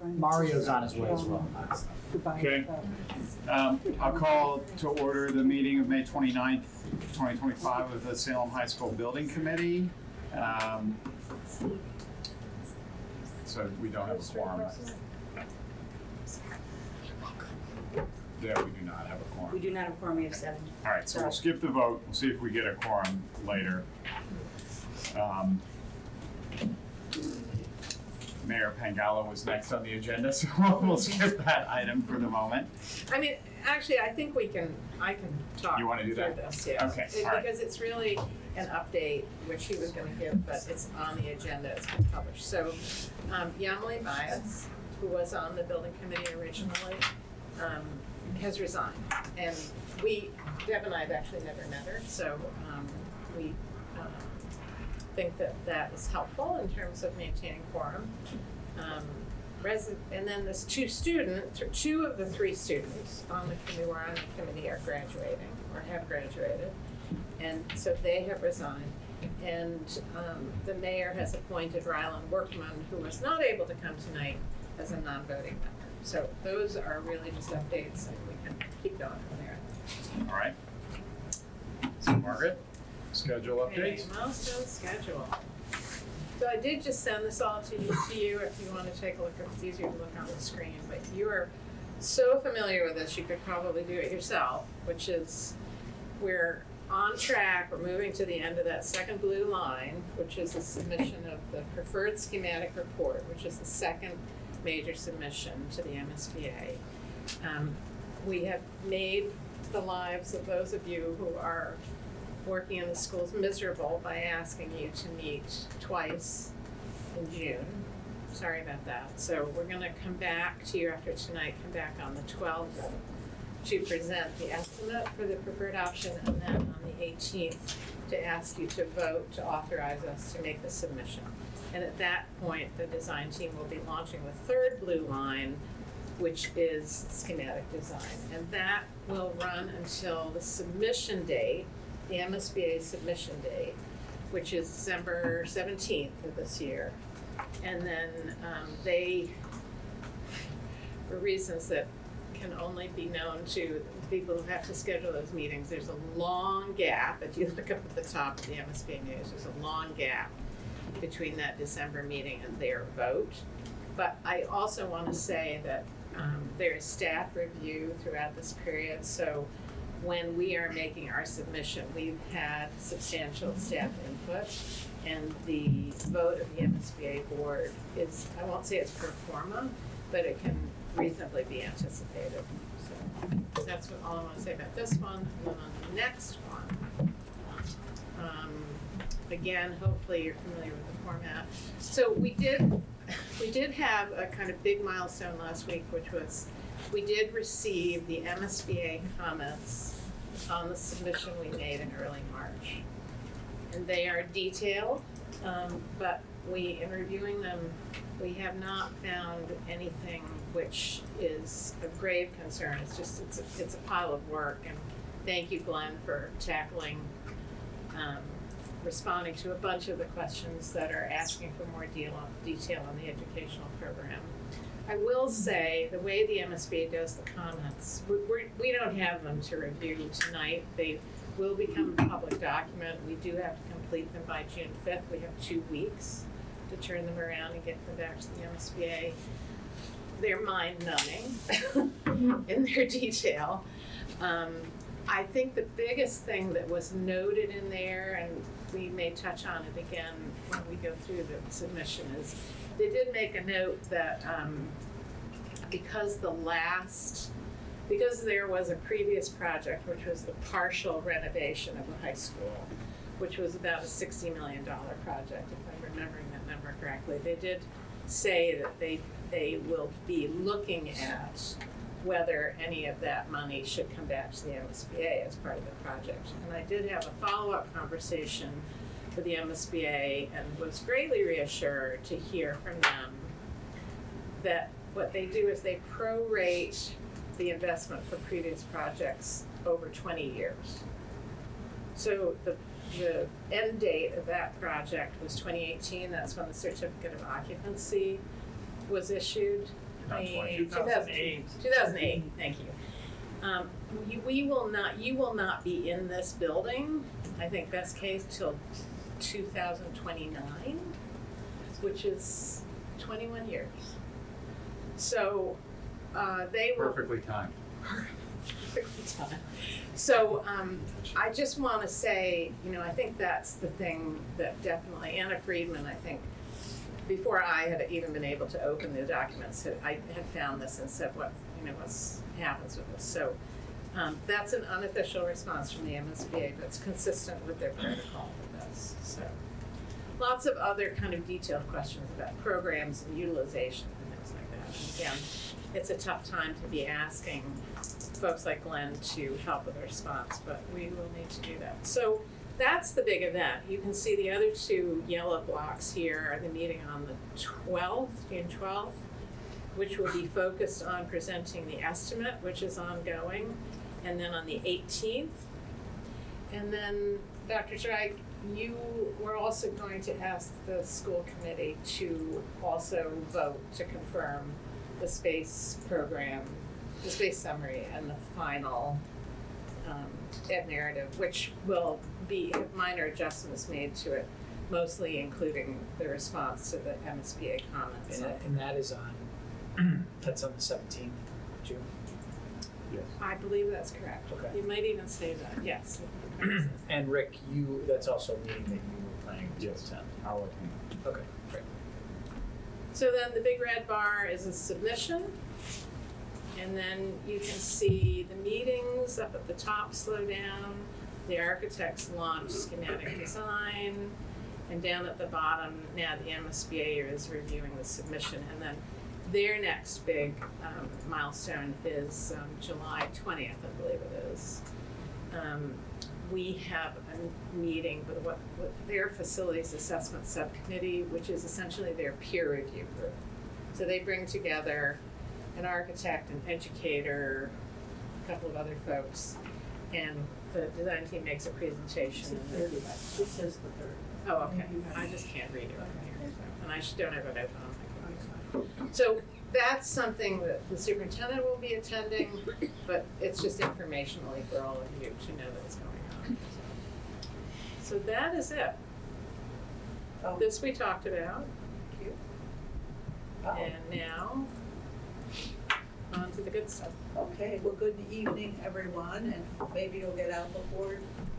Mario's on his way as well. Okay. I'll call to order the meeting of May 29th, 2025 of the Salem High School Building Committee. So we don't have a quorum. Yeah, we do not have a quorum. We do not have a quorum, we have 7. All right, so we'll skip the vote. We'll see if we get a quorum later. Mayor Pangalo was next on the agenda, so we'll skip that item for the moment. I mean, actually, I think I can talk You wanna do through that? this, yeah. Okay, all right. Because it's really an update, which he was gonna give, but it's on the agenda, it's been published. So, Yamali Bias, who was on the building committee originally, has resigned. And Deb and I have actually never met her, so we think that is helpful in terms of maintaining quorum. And then there's two of the 3 students on the committee who are on the committee are graduating or have graduated, and so they have resigned. And the mayor has appointed Rylan Workman, who was not able to come tonight, as a non-voting member. So those are really just updates, and we can keep going from there. All right. So Margaret, schedule updates. Okay, milestone schedule. So I did just send this all to you if you want to take a look. It's easier to look on the screen, but you are so familiar with this, you could probably do it yourself, which is we're on track. We're moving to the end of that second blue line, which is the submission of the preferred schematic report, which is the second major submission to the MSBA. We have made the lives of those of you who are working in the schools miserable by asking you to meet twice in June. Sorry about that. So we're going to come back to you after tonight, come back on the 12th to present the estimate for the preferred option, and then on the 18th to ask you to vote to authorize us to make the submission. And at that point, the design team will be launching the third blue line, which is schematic design. And that will run until the submission date, the MSBA submission date, which is December 17th of this year. And then they, for reasons that can only be known to people who have to schedule those meetings, there's a long gap. If you look up at the top of the MSBA news, there's a long gap between that December meeting and their vote. But I also want to say that there is staff review throughout this period. So when we are making our submission, we've had substantial staff input, and the vote of the MSBA board is, I won't say it's pro forma, but it can reasonably be anticipated. So that's all I want to say about this one. And then on the next one, again, hopefully you're familiar with the format. So we did have a kind of big milestone last week, which was we did receive the MSBA comments on the submission we made in early March. And they are detailed, but in reviewing them, we have not found anything which is of grave concern. It's a pile of work, and thank you, Glenn, for tackling responding to a bunch of the questions that are asking for more detail on the educational program. I will say the way the MSBA does the comments, we don't have them to review tonight. They will become a public document. We do have to complete them by June 5th. We have 2 weeks to turn them around and get them back to the MSBA. They're mind-numbing in their detail. I think the biggest thing that was noted in there, and we may touch on it again when we go through the submission, is they did make a note that because there was a previous project, which was the partial renovation of the high school, which was about a $60 million project, if I'm remembering that number correctly, they did say that they will be looking at whether any of that money should come back to the MSBA as part of the project. And I did have a follow-up conversation with the MSBA and was greatly reassured to hear from them that what they do is they prorate the investment for previous projects over 20 years. So the end date of that project was 2018. That's when the certificate of occupancy was issued. Not 2008. 2008, thank you. You will not be in this building, I think best case, till 2029, which is 21 years. So, they will. Perfectly timed. Perfectly timed. So, I just want to say, I think that's the thing that definitely, Anna Friedman, I think, before I had even been able to open the documents, I had found this and said, what happens with this. So, that's an unofficial response from the MSBA, but it's consistent with their protocol with this. So, lots of other kind of detailed questions about programs and utilization and things like that. And again, it's a tough time to be asking folks like Glenn to help with a response, but we will need to do that. So that's the big event. You can see the other two yellow blocks here are the meeting on the 12th, June 12th, which will be focused on presenting the estimate, which is ongoing, and then on the 18th. And then, Dr. Zweig, you were also going to ask the school committee to also vote to confirm the space program, the space summary, and the final ed narrative, which will be minor adjustments made to it, mostly including the response to the MSBA comments. And that is on, that's on the 17th of June. Yes. I believe that's correct. Okay. You might even say that, yes. And Rick, that's also a meeting that you were planning to attend. I'll attend. Okay, great. So then the big red bar is a submission. And then you can see the meetings up at the top slow down, the architects launch schematic design, and down at the bottom, now the MSBA is reviewing the submission. And then their next big milestone is July 20th, I believe it is. We have a meeting with their facilities assessment subcommittee, which is essentially their peer review group. So they bring together an architect, an educator, a couple of other folks, and the design team makes a presentation. This says the third. Oh, okay. I just can't read it on here, so, and I just don't have it open on my computer. So that's something that the superintendent will be attending, but it's just informationally for all of you to know that it's going on. So that is it. Oh. This we talked about, Cute. Oh. and now on to the good stuff. Okay, well, good evening, everyone, and maybe you'll get out before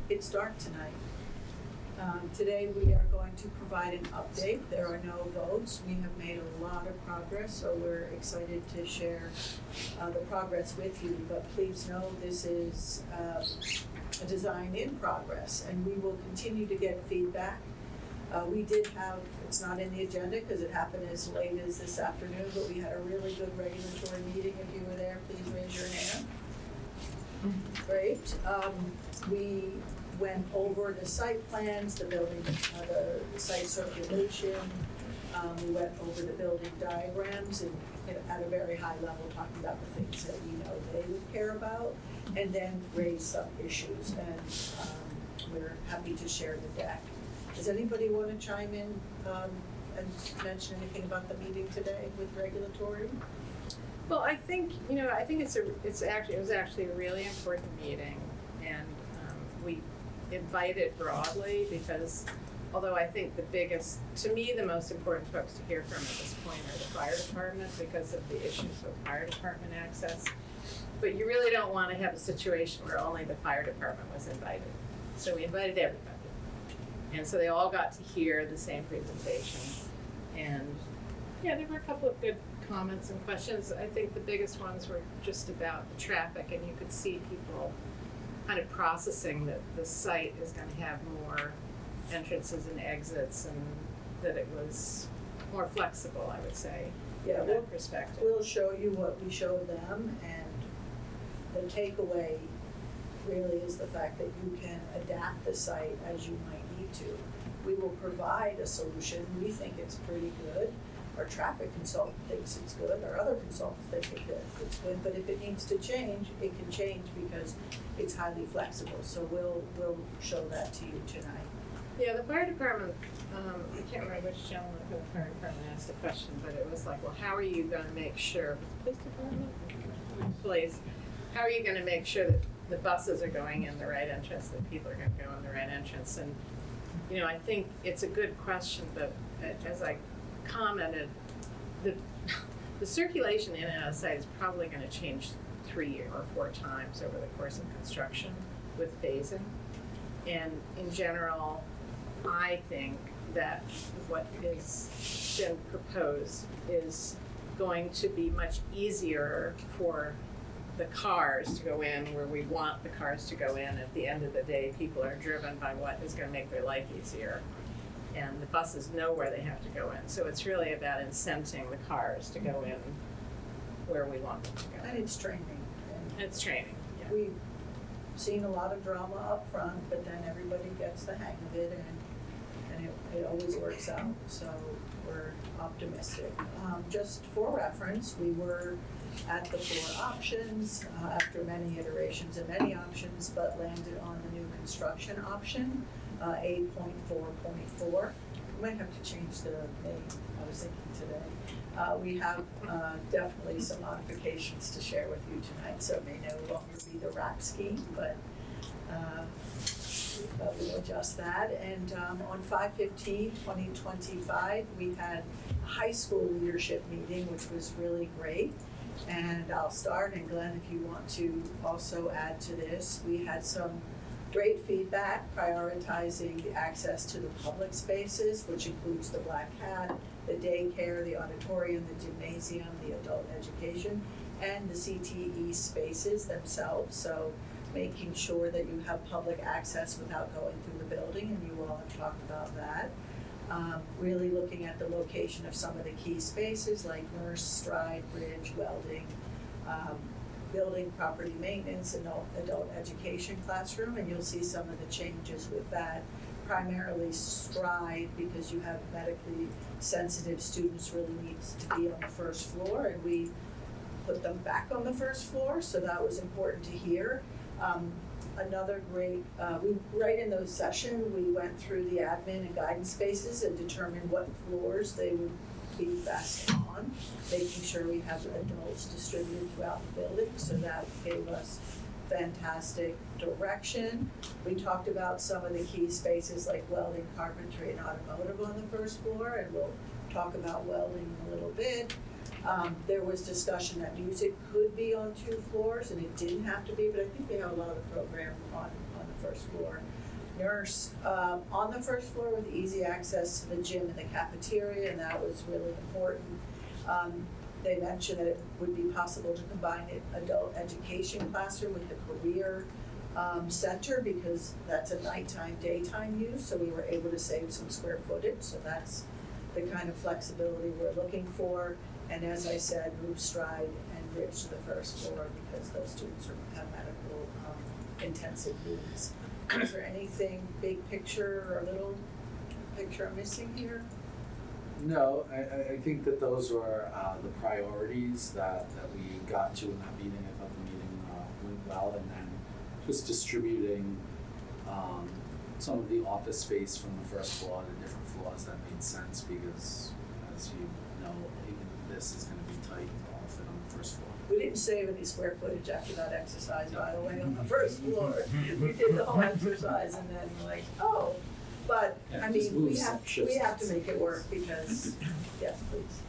it's dark tonight. Today we are going to provide an update. There are no votes. We have made a lot of progress, so we're excited to share the progress with you. But please know this is a design in progress, and we will continue to get feedback. We did have, it's not in the agenda because it happened as late as this afternoon, but we had a really good regulatory meeting. If you were there, please raise your hand. Great. We went over the site plans, the building, the site circulation. We went over the building diagrams and at a very high level, talking about the things that we know they would care about, and then raised some issues. And we're happy to share the deck. Does anybody want to chime in and mention anything about the meeting today with regulatory? Well, I think it was actually a really important meeting, and we invited broadly because although I think to me the most important folks to hear from at this point are the fire department because of the issues with fire department access. But you really don't want to have a situation where only the fire department was invited. So we invited everybody. And so they all got to hear the same presentation. And yeah, there were a couple of good comments and questions. I think the biggest ones were just about the traffic, and you could see people kind of processing that the site is going to have more entrances and exits, and that it was more flexible, I would say, from that perspective. We'll show you what we showed them, and the takeaway really is the fact that you can adapt the site as you might need to. We will provide a solution. We think it's pretty good. Our traffic consultant thinks it's good. Our other consultants think it's good. But if it needs to change, it can change because it's highly flexible. So we'll show that to you tonight. Yeah, the fire department, I can't remember which gentleman from the fire department asked the question, but it was like, well, how are you gonna make sure, police department? Police, how are you gonna make sure that the buses are going in the right entrance, that people are gonna go in the right entrance? And, you know, I think it's a good question, but as I commented, the circulation in and out of sight is probably gonna change 3 or 4 times over the course of construction with phasing. And in general, I think that what is been proposed is going to be much easier for the cars to go in where we want the cars to go in. At the end of the day, people are driven by what is gonna make their life easier. And the buses know where they have to go in. So it's really about incenting the cars to go in where we want them to go. And it's training. And It's training, yeah. we've seen a lot of drama up front, but then everybody gets the hang of it and it always works out. So we're optimistic. Just for reference, we were at the 4 options after many iterations and many options, but landed on the new construction option, 8.4.4. We might have to change the name, I was thinking today. We have definitely some modifications to share with you tonight, so it may no longer be the RAP scheme, but we'll adjust that. And on 5/15/2025, we had a high school leadership meeting, which was really great. And I'll start, and Glenn, if you want to also add to this, we had some great feedback prioritizing the access to the public spaces, which includes the Black Hat, the daycare, the auditorium, the gymnasium, the adult education, and the CTE spaces themselves. So making sure that you have public access without going through the building, and you all have talked about that. Really looking at the location of some of the key spaces like nurse, stride, bridge, welding, building property maintenance, and adult education classroom, and you'll see some of the changes with that. Primarily stride, because you have medically sensitive students, really needs to be on the first floor, and we put them back on the first floor, so that was important to hear. Another great, right in those sessions, we went through the admin and guidance spaces and determined what floors they would be best on, making sure we have adults distributed throughout the building, so that gave us fantastic direction. We talked about some of the key spaces like welding, carpentry, and automotive on the first floor, and we'll talk about welding in a little bit. There was discussion that music could be on 2 floors, and it didn't have to be, but I think we have a lot of the program on the first floor. Nurse on the first floor with easy access to the gym and the cafeteria, and that was really important. They mentioned that it would be possible to combine an adult education classroom with the career center, because that's a nighttime, daytime use, so we were able to save some square footage, so that's the kind of flexibility we're looking for. And as I said, move stride and bridge to the first floor, because those students have medical intensive needs. Is there anything big picture or little picture I'm missing here? No, I think that those were the priorities that we got to in that meeting. I thought the meeting went well, and then just distributing some of the office space from the first floor to different floors, that made sense, because as you know, even this is going to be tight to all fit on the first floor. We didn't save any square footage after that exercise, by the way, on the first floor. We did the whole exercise and then like, oh, but Yeah, I just mean, move some shifts. we have to make it work, because, yes, please.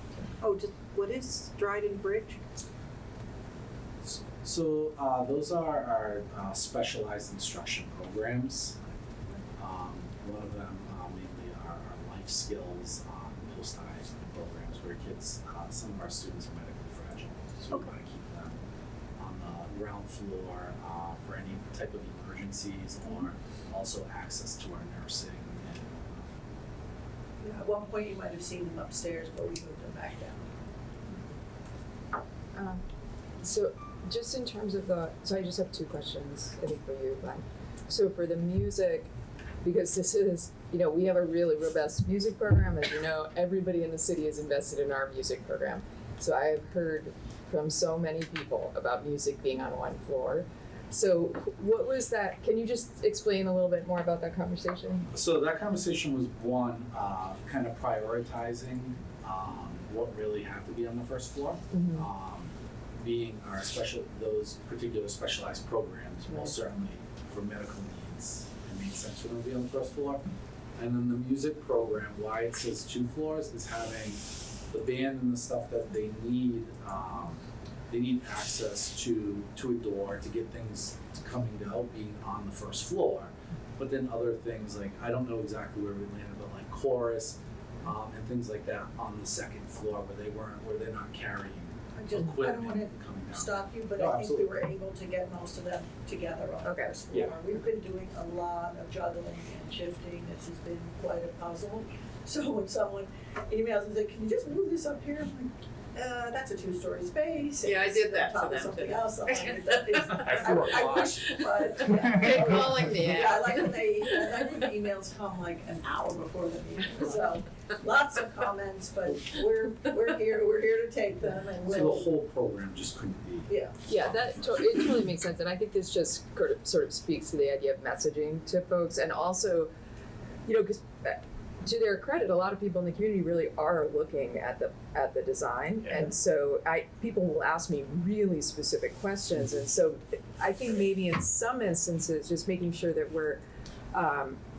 Oh, just, what is stride and bridge? So those are our specialized instruction programs. One of them mainly are our life skills post-high programs, where kids, some of our students are medically fragile, so we want to keep them on the ground floor for any type of emergencies, or also access to our nursing. And, Yeah, at one point you might have seen them upstairs, but we moved them back down. So just in terms of so I just have 2 questions, I think, for you, Glenn. So for the music, because this is, we have a really robust music program, as you know, everybody in the city is invested in our music program. So I have heard from so many people about music being on one floor. So what was that, can you just explain a little bit more about that conversation? So that conversation was one, kind of prioritizing what really had to be on the first floor. Mhm. Being our those particular specialized programs, Right. most certainly for medical needs, it makes sense for them to be on the first floor. And then the music program, why it says 2 floors, is having the band and the stuff that they need. They need access to a door to get things coming out, being on the first floor. But then other things like, I don't know exactly where we landed, but like chorus and things like that on the second floor where they're not carrying I don't equipment wanna coming down. stop you, but No, I think we absolutely. were able to get most of them together on the Okay. first floor. Yeah. We've been doing a lot of juggling and shifting, this has been quite a puzzle. So when someone emails and says, can you just move this up here, I'm like, that's a 2-story space. Yeah, I It's did that on top to of them something today. else. I'm like, that is- At 4 I o'clock. wish, but, yeah. They're calling me Yeah, I out. like when the emails come like an hour before the meeting, so lots of comments, but we're here to take them and So the we'll, whole program just couldn't be. yeah. Yeah, it totally makes sense, and I think this just sort of speaks to the idea of messaging to folks, and also, you know, because to their credit, a lot of people in the community really are looking at the design, Yeah. and so people will ask me really specific questions, and so I think maybe in some instances, just making sure that we're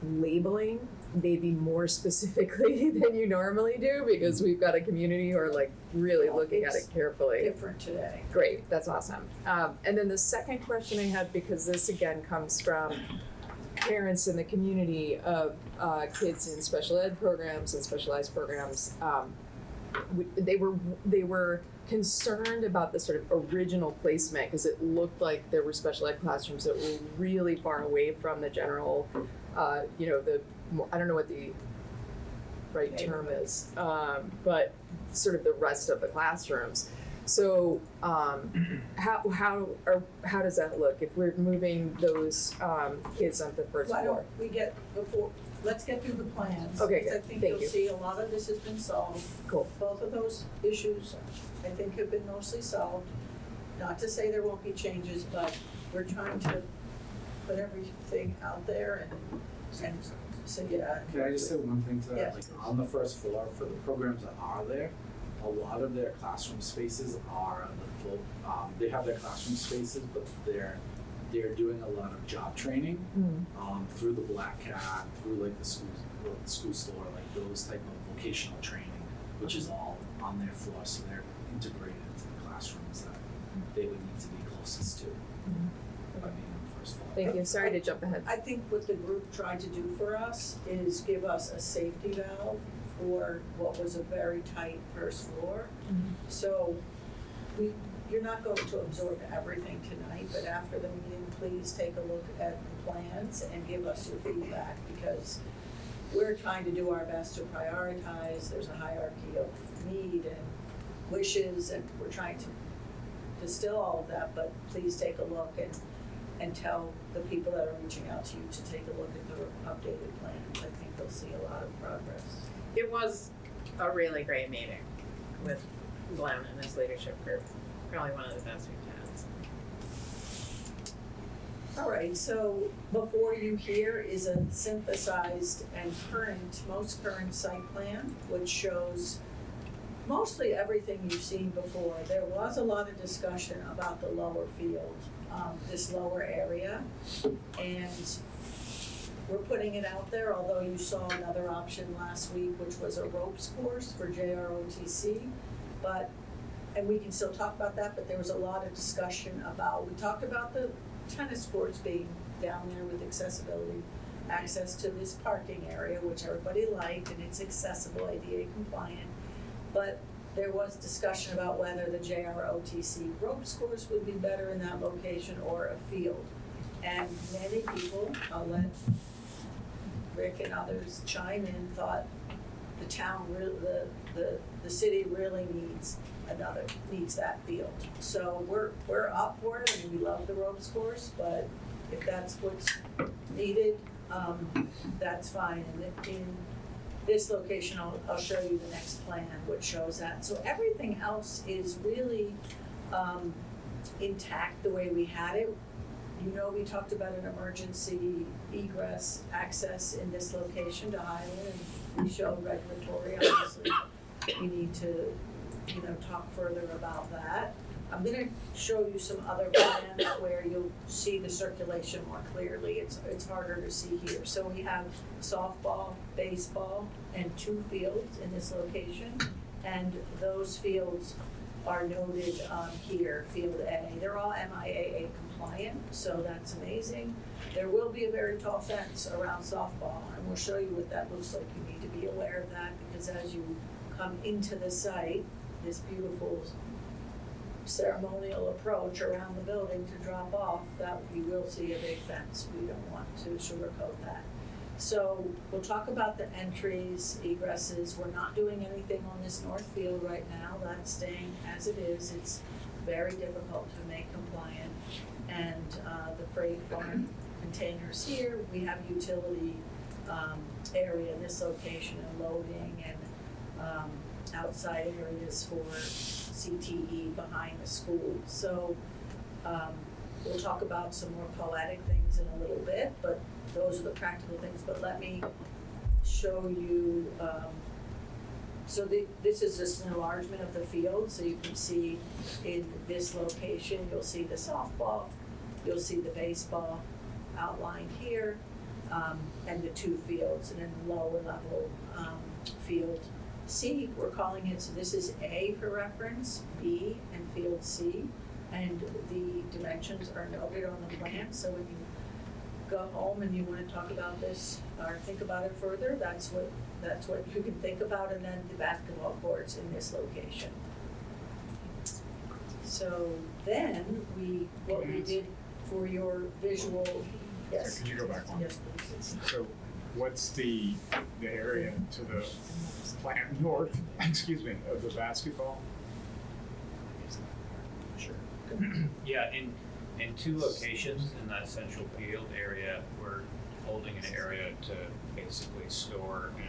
labeling maybe more specifically than you normally do, because we've got a community who are like really looking at it carefully. Different today. Great, that's awesome. And then the second question I had, because this again comes from parents in the community of kids in special ed programs and specialized programs, they were concerned about the sort of original placement, because it looked like there were special ed classrooms that were really far away from the general, I don't know what the right term is, but sort of the rest of the classrooms. So how does that look if we're moving those kids onto the first Why floor? don't let's get through the plans. Okay, because good. I think Thank you'll you. see a lot of this has been solved. Cool. Both of those issues, I think, have been mostly solved. Not to say there won't be changes, but we're trying to put everything out there and so, yeah. Can I just say one thing to that? Yes. Like on the first floor, for the programs that are there, a lot of their classroom spaces are the full, they have their classroom spaces, but they're doing a lot of job training through the Black Cat, through like the school store, like those type of vocational training, which is all on their floor, so they're integrated into the classrooms that they would need to be closest to by being on the first floor. Thank you. Sorry to jump ahead. I think what the group tried to do for us is give us a safety valve for what was a very tight first floor. So you're not going to absorb everything tonight, but after the meeting, please take a look at the plans and give us your feedback, because we're trying to do our best to prioritize. There's a hierarchy of need and wishes, and we're trying to distill all of that, but please take a look and tell the people that are reaching out to you to take a look at the updated plans. I think they'll see a lot of progress. It was a really great meeting with Glenn and his leadership group. Probably one of the best we've had. All right, so before you here is a synthesized and most current site plan, which shows mostly everything you've seen before. There was a lot of discussion about the lower field, this lower area, and we're putting it out there, although you saw another option last week, which was a ropes course for JROTC, and we can still talk about that, but there was a lot of discussion we talked about the tennis courts being down there with accessibility, access to this parking area, which everybody liked, and it's accessible, ADA compliant. But there was discussion about whether the JROTC ropes course would be better in that location or a field. And many people, I'll let Rick and others chime in, thought the town, the city really needs that field. So we're up for it, and we love the ropes course, but if that's what's needed, that's fine. And in this location, I'll show you the next plan, which shows that. So everything else is really intact the way we had it. You know, we talked about an emergency egress access in this location to Highland, and we showed regulatory, obviously. We need to, talk further about that. I'm gonna show you some other plans where you'll see the circulation more clearly. It's harder to see here. So we have softball, baseball, and 2 fields in this location. And those fields are noted here, Field A. They're all MIAA compliant, so that's amazing. There will be a very tall fence around softball, and we'll show you what that looks like. You need to be aware of that, because as you come into the site, this beautiful ceremonial approach around the building to drop off, that you will see a big fence. We don't want to sugarcoat that. So we'll talk about the entries, egresses. We're not doing anything on this north field right now. That's staying as it is. It's very difficult to make compliant. And the freight farm containers here, we have utility area in this location, and loading and outside areas for CTE behind the school. So we'll talk about some more poetic things in a little bit, but those are the practical things. But let me show you, this is just an enlargement of the field, so you can see in this location, you'll see the softball, you'll see the baseball outlined here, and the 2 fields, and then the lower level field C, we're calling it, so this is A for reference, B, and field C, and the dimensions are noted on the plan, so when you go home and you want to talk about this or think about it further, that's what you can think about. And then the basketball courts in this location. So then what we did for your visual, yes. Can you go back one? Yes, please. So what's the area to the plant north, of the basketball? Sure. Yeah, in 2 locations in that central field area, we're holding an area to basically store and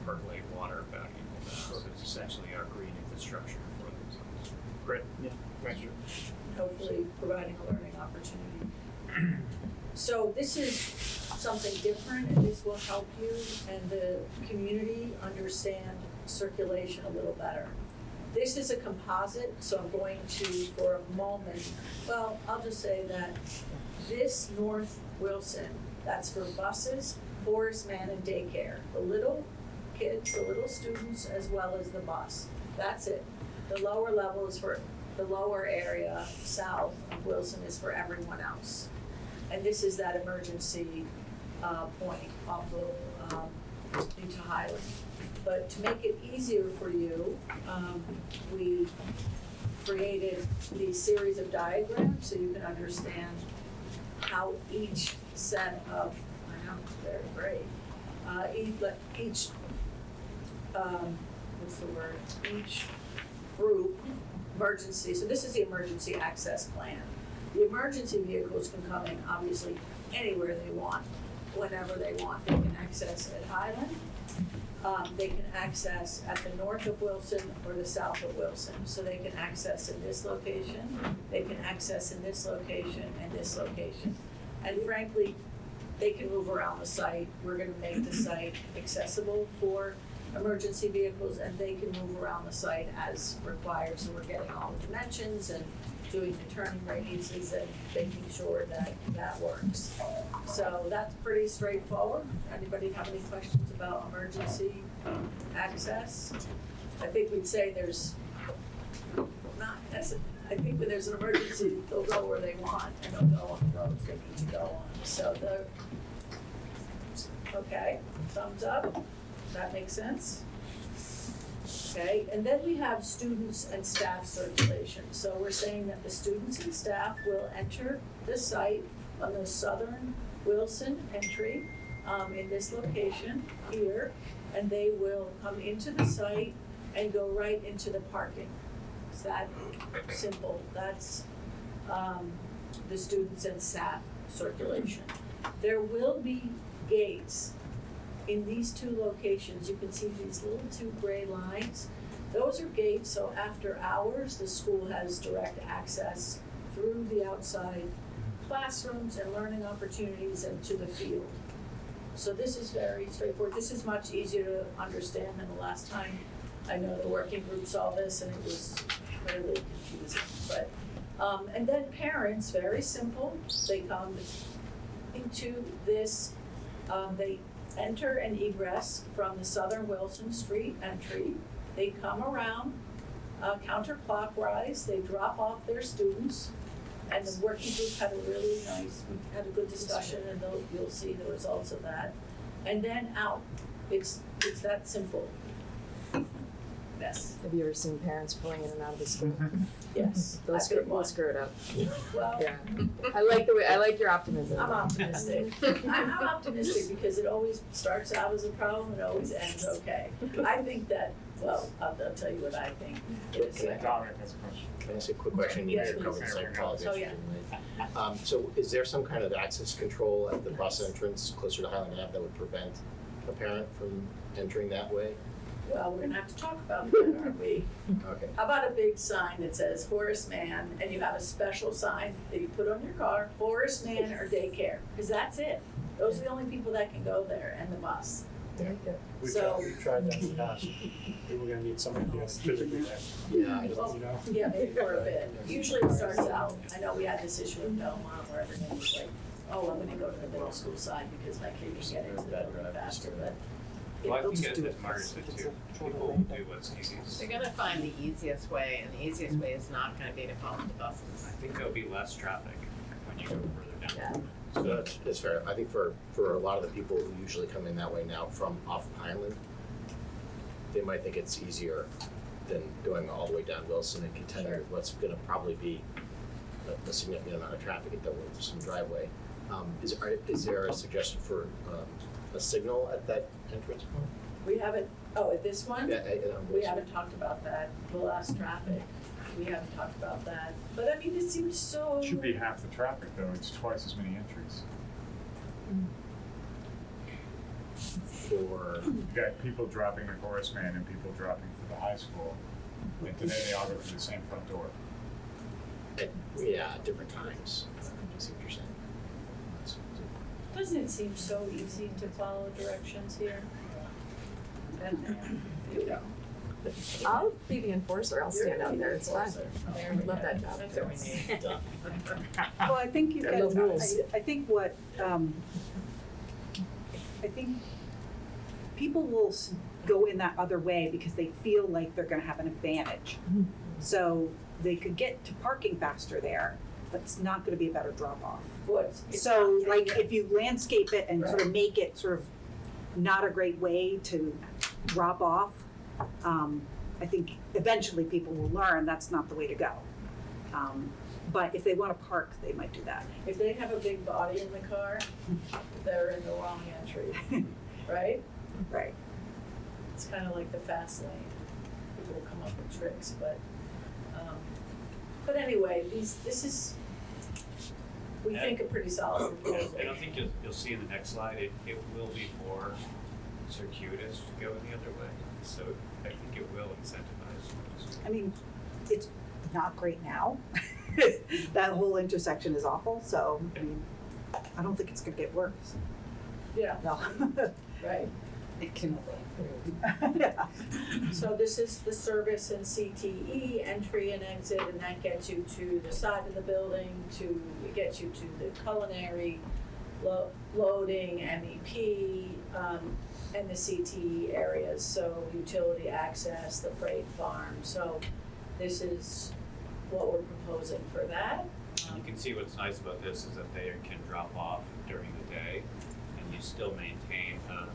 percolate water back into that. So it's essentially our green infrastructure for the zones. Great, yeah, thank you. Hopefully providing a learning opportunity. So this is something different, and this will help you and the community understand circulation a little better. This is a composite, so I'm going to, for a moment, I'll just say that this North Wilson, that's for buses, Horace Mann, and daycare. The little kids, the little students, as well as the bus. That's it. The lower level is for the lower area, south of Wilson, is for everyone else. And this is that emergency point off of into Highland. But to make it easier for you, we created these series of diagrams so you can understand how each set of, I know, very great, each each group, emergency, so this is the emergency access plan. The emergency vehicles can come in obviously anywhere they want, whenever they want. They can access at Highland. They can access at the north of Wilson or the south of Wilson. So they can access in this location, they can access in this location and this location. And frankly, they can move around the site. We're gonna make the site accessible for emergency vehicles, and they can move around the site as required. So we're getting all the dimensions and doing the turning radiuses and making sure that that works. So that's pretty straightforward. Anybody have any questions about emergency access? I think we'd say there's not necessarily, I think when there's an emergency, they'll go where they want and they'll go on the roads they need to go on. So okay, thumbs up, that makes sense? Okay, and then we have students and staff circulation. So we're saying that the students and staff will enter the site on the southern Wilson entry in this location here, and they will come into the site and go right into the parking. It's that simple. That's the students and staff circulation. There will be gates in these 2 locations. You can see these little 2 gray lines. Those are gates, so after hours, the school has direct access through the outside classrooms and learning opportunities and to the field. So this is very straightforward. This is much easier to understand than the last time. I know the working group saw this and it was clearly confusing, but, and then parents, very simple, they come into this, they enter and egress from the Southern Wilson Street entry. They come around counterclockwise, they drop off their students, and the working group had a really nice, we had a good discussion, and you'll see the results of that. And then out, it's that simple. Yes, Have you ever seen parents pulling in and out of the school? yes. They'll I've screw, been they'll one. screw it up. Well, Yeah. I like your optimism. I'm optimistic. I'm optimistic because it always starts out as a problem and always ends okay. I think that, well, I'll tell you what I think is. Dominic has a question. Can I ask a quick question? You Yes, may have covered please. this, I apologize. Oh, yeah. So is there some kind of access control at the bus entrance closer to Highland Ave that would prevent a parent from entering that way? Well, we're gonna have to talk about that, aren't we? Okay. How about a big sign that says Horace Mann, and you have a special sign that you put on your car, Horace Mann or daycare, because that's it. Those are the only people that can go there, and the bus. So, We've tried that in the past. We were gonna need somebody else physically there. Yeah, I just, well, You know? yeah, maybe for a bit. Usually it starts out, I know we had this issue in Belmont where everyone was like, oh, I'm gonna go to the middle school side because my kid can get into the building faster, but Well, I they'll think just do as it Margaret first said if it's too, a people shorter will window. do what's easiest. They're gonna find the easiest way, and the easiest way is not gonna be to follow the buses. I think there'll be less traffic when you go further down. Yeah. so that's fair. I think for a lot of the people who usually come in that way now from off of Highland, they might think it's easier than going all the way down Wilson and contending with what's gonna probably be a significant amount of traffic at the Wilson driveway. Is there a suggestion for a signal at that entrance point? we haven't, oh, at this one? Yeah, We haven't talked about that, the last traffic, we haven't talked about that, but I mean, it seems so. It should be half the traffic though, it's twice as many entries. For You got people dropping at Horace Mann and people dropping for the high school. And today they all go through the same front door. at different times. I see what you're saying. Doesn't it seem so easy to follow directions here? And, you know. I'll be the enforcer. I'll stand You're out there. It's fine. enforcer. I would love that job. That's what we need. Well, I think you I love can, rules. I think what, I think people will go in that other way because they feel like they're gonna have an advantage. So they could get to parking faster there, but it's not gonna be a better drop off. It's So not- like if you landscape it and sort of Right. make it sort of not a great way to drop off, I think eventually people will learn that's not the way to go. But if they wanna park, they might do that. If they have a big body in the car, they're in the wrong entry, right? Right. It's kind of like the fast lane. People will come up with tricks, but anyway, this is, we think a pretty solid proposal. And I think you'll see in the next slide, it will be more circuitous to go the other way. So I think it will incentivize. I mean, it's not great now. That whole intersection is awful, so, I mean, I don't think it's gonna get worse. Yeah, No. right. It can. So this is the service and CTE, entry and exit, and that gets you to the side of the building, it gets you to the culinary, loading, MEP, and the CTE areas, so utility access, the freight farm. So this is what we're proposing for that. You can see what's nice about this is that they can drop off during the day and you still maintain a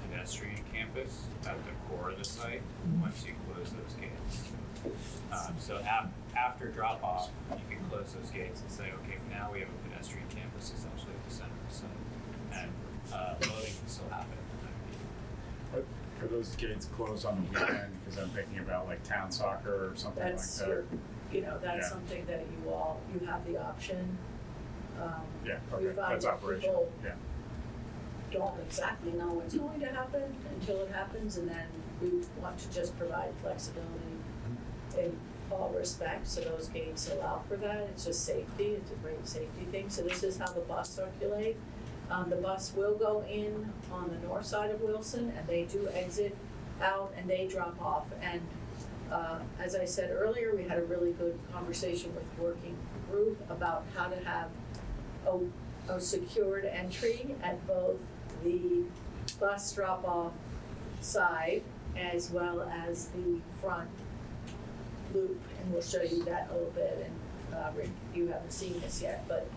pedestrian campus at the core of the site once you close those gates. So after drop off, you can close those gates and say, okay, now we have a pedestrian campus essentially at the center of the site. And loading can still happen. Are those gates closed on the weekend? Because I'm thinking about like town soccer or something like That's that. your, that's Yeah. something that you have the option. Yeah, we okay, find that's that operational, people yeah. don't exactly know what's going to happen until it happens, and then we want to just provide flexibility in all respect, so those gates allow for that, it's just safety, it's a great safety thing, so this is how the bus circulate. The bus will go in on the north side of Wilson, and they do exit out and they drop off, and as I said earlier, we had a really good conversation with working group about how to have a secured entry at both the bus drop-off side as well as the front loop, and we'll show you that a little bit, and Rick, you haven't seen this yet, but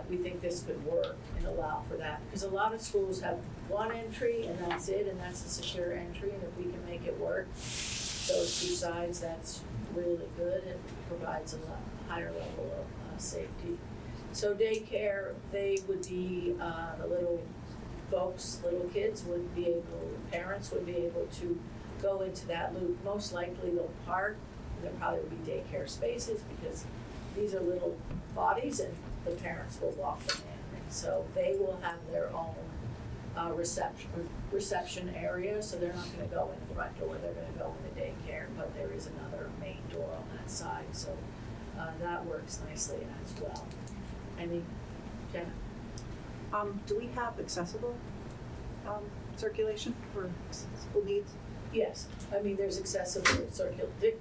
we think this could work and allow for that, because a lot of schools have one entry and that's it, and that's a secure entry, and if we can make it work, those two sides, that's really good and provides a lot higher level of safety. So daycare, they would be, the little folks, little kids would be able, parents would be able to go into that loop. Most likely they'll park, there'll probably be daycare spaces because these are little bodies and the parents will walk them in. And so they will have their own reception area, so they're not gonna go in the front door, they're gonna go in the daycare, but there is another main door on that side, so that works nicely as well. Jenna? Do we have accessible circulation for school needs? Yes, I mean, there's accessible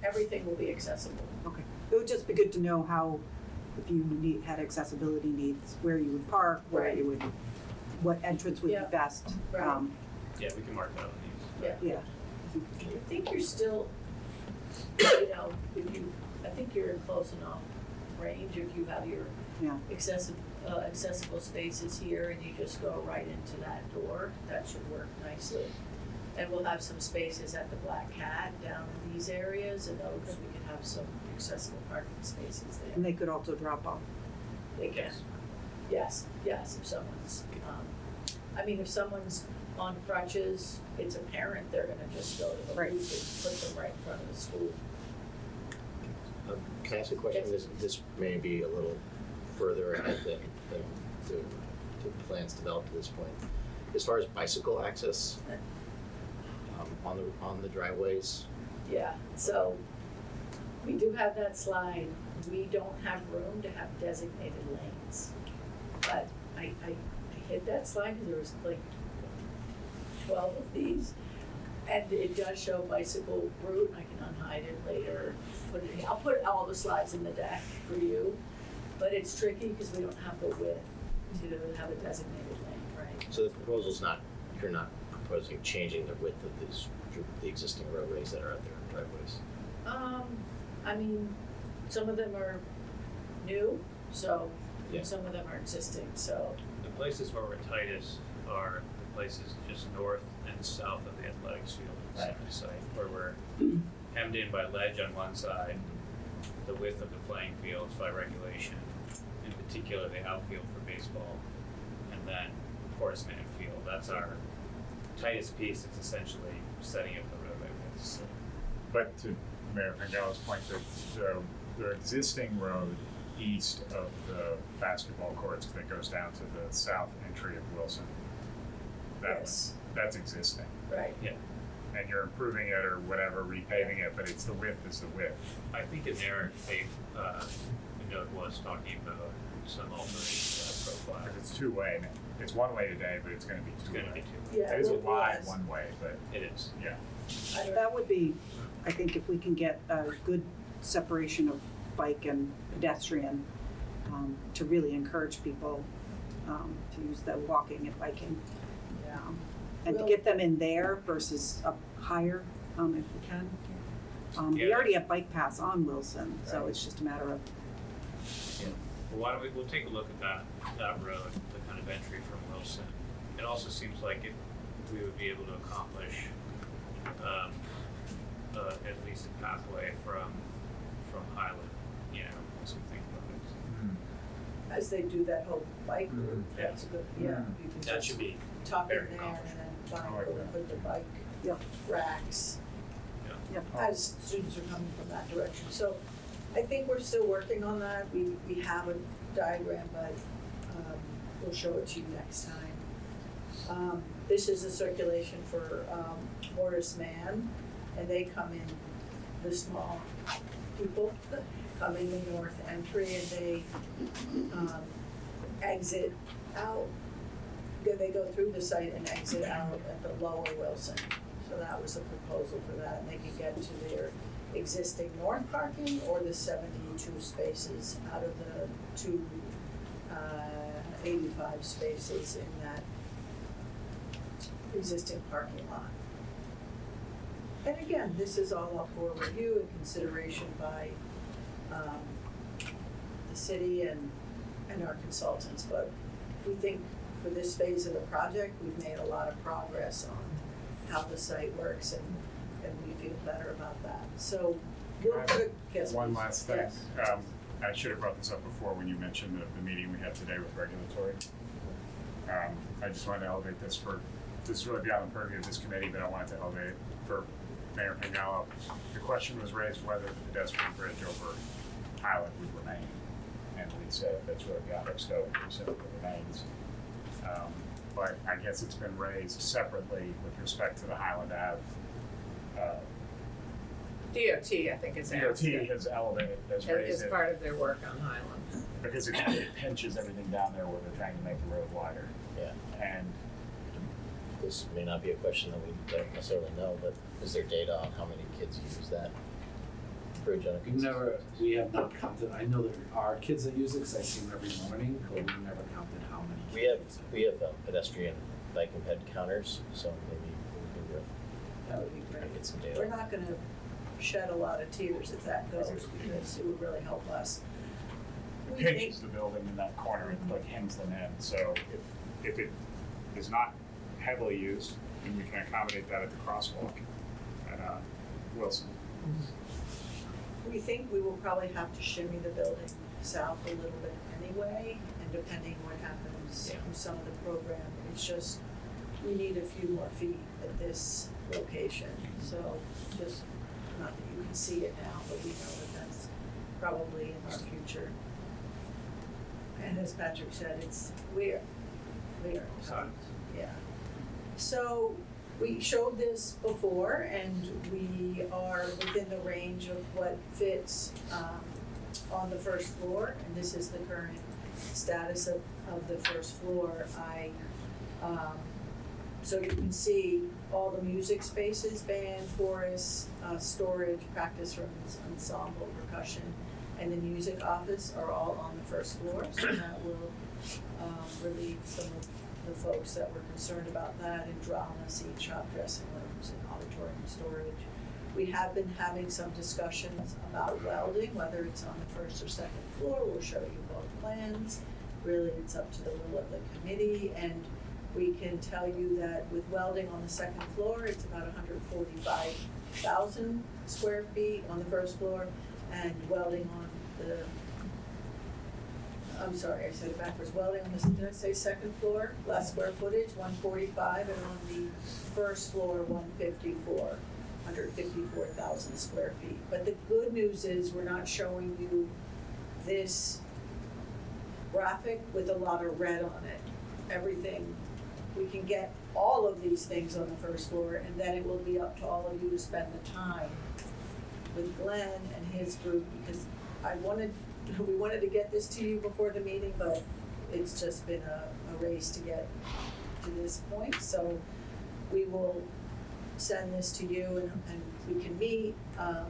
everything will be accessible. Okay. It would just be good to know how, if you had accessibility needs, where you would park, where Right. you would, what entrance would be Yeah. best. Right. Yeah, we can mark that on these. Yeah. Yeah. I think you're still, I think you're in close enough range if you have your Yeah. accessible spaces here and you just go right into that door, that should work nicely. And we'll have some spaces at the Black Cat down in these areas, and those, we can have some accessible parking spaces there. And they could also drop off. They can. Yes, if someone's, if someone's on crutches, it's apparent, they're gonna just go to the Right. loop and put them right in front of the school. Can I ask a question? Yes. This may be a little further ahead than the plans developed to this point. As far as bicycle access, on the driveways, Yeah, so we do have that slide. We don't have room to have designated lanes. But I hit that slide because there was like 12 of these. And it does show bicycle route. I can unhide it later. I'll put all the slides in the deck for you. But it's tricky because we don't have the width to have a designated lane, right? so the proposal's not, you're not proposing changing the width of the existing roadways that are out there, driveways? Some of them are new, so Yeah. some of them are existing, so. The places where we're tightest are the places just north and south of the athletics field at the site, where we're hemmed in by ledge on one side, the width of the playing fields by regulation, in particular the outfield for baseball, and then Horace Mann Field. That's our tightest piece. It's essentially setting up the roadway widths. But to Mayor Pengello's point, the existing road east of the basketball courts that goes down to the south entry of Wilson, Yes. that's existing. Right. Yeah. And you're improving it or whatever, repaving it, but it's the width is the width. I think in there, the note was talking about some alteration profile. Because it's two-way, it's one way today, but it's gonna be It's two-way. gonna be two. Yeah, It is a it wide was. one way, but It is. yeah. I don't- That would be, I think if we can get a good separation of bike and pedestrian, to really encourage people, to use the walking and biking. Yeah. And to Well- get them in there versus up higher, if we can. We Yeah. already have bike paths on Wilson, so it's just a matter of, Well, why don't we'll take a look at that road, the kind of entry from Wilson. It also seems like we would be able to accomplish, at least a pathway from Highland, once we think about it. As they do that whole bike route, Mhm. that's a good, yeah. Mhm. You can That just should be tuck in very there and accomplished. then I find like where to that. put the bike Yep. racks yep. as students are coming from that direction. So I think we're still working on that. We have a diagram, but we'll show it to you next time. This is a circulation for Horace Mann, and they come in this small people come in the north entry and they exit out. They go through the site and exit out at the lower Wilson. So that was a proposal for that, and they can get to their existing north parking or the 72 spaces out of the 85 spaces in that existing parking lot. And again, this is all up for review and consideration by the city and our consultants, but we think for this phase of the project, we've made a lot of progress on how the site works, and we feel better about that. So we'll put a, yes, One please. last thing. Yes. I should have brought this up before when you mentioned the meeting we had today with regulatory. I just wanted to elevate this is really beyond the purview of this committee, but I wanted to elevate it for Mayor Pingallo. The question was raised whether the pedestrian bridge over Highland would remain. And we said that's really beyond our scope, we said it remains. But I guess it's been raised separately with respect to the Highland Ave. DOT, I think, is asking. DOT has elevated, has As raised it. part of their work on Highland. Because it pinches everything down there where they're trying to make the road wider. Yeah, And this may not be a question that we don't necessarily know, but is there data on how many kids use that bridge on a consistent? We have not counted, I know there are kids that use it, cause I see them every morning, but we've never counted how many kids. We have pedestrian bike and ped counters, so maybe we can That would be try great. to get some data. We're not gonna shed a lot of tears if that goes, because it would really help us. it We think, pinches the building in that corner, it like hems them in. So if it is not heavily used, then we can accommodate that at the crosswalk at Wilson. we think we will probably have to shimmy the building south a little bit anyway, and depending what happens Yeah. in some of the program, it's just, we need a few more feet at this location. So just, not that you can see it now, but we know that that's probably in our future. And as Patrick said, it's, we are yeah. So we showed this before, and we are within the range of what fits on the first floor, and this is the current status of the first floor. So you can see all the music spaces, band, chorus, storage, practice rooms, ensemble, percussion, and the music office are all on the first floor, so that will relieve some of the folks that were concerned about that, and drama, scene shop, dressing rooms, and auditorium storage. We have been having some discussions about welding, whether it's on the first or second floor. We'll show you both plans. Really, it's up to the will of the committee, and we can tell you that with welding on the second floor, it's about 145,000 square feet on the first floor, and welding on the, I'm sorry, I said it backwards, welding on the, did I say second floor? Less square footage, 145, and on the first floor, 154,000 square feet. But the good news is we're not showing you this graphic with a lot of red on it. Everything, we can get all of these things on the first floor, and then it will be up to all of you to spend the time with Glenn and his group, because we wanted to get this to you before the meeting, but it's just been a race to get to this point. So we will send this to you, and we can meet,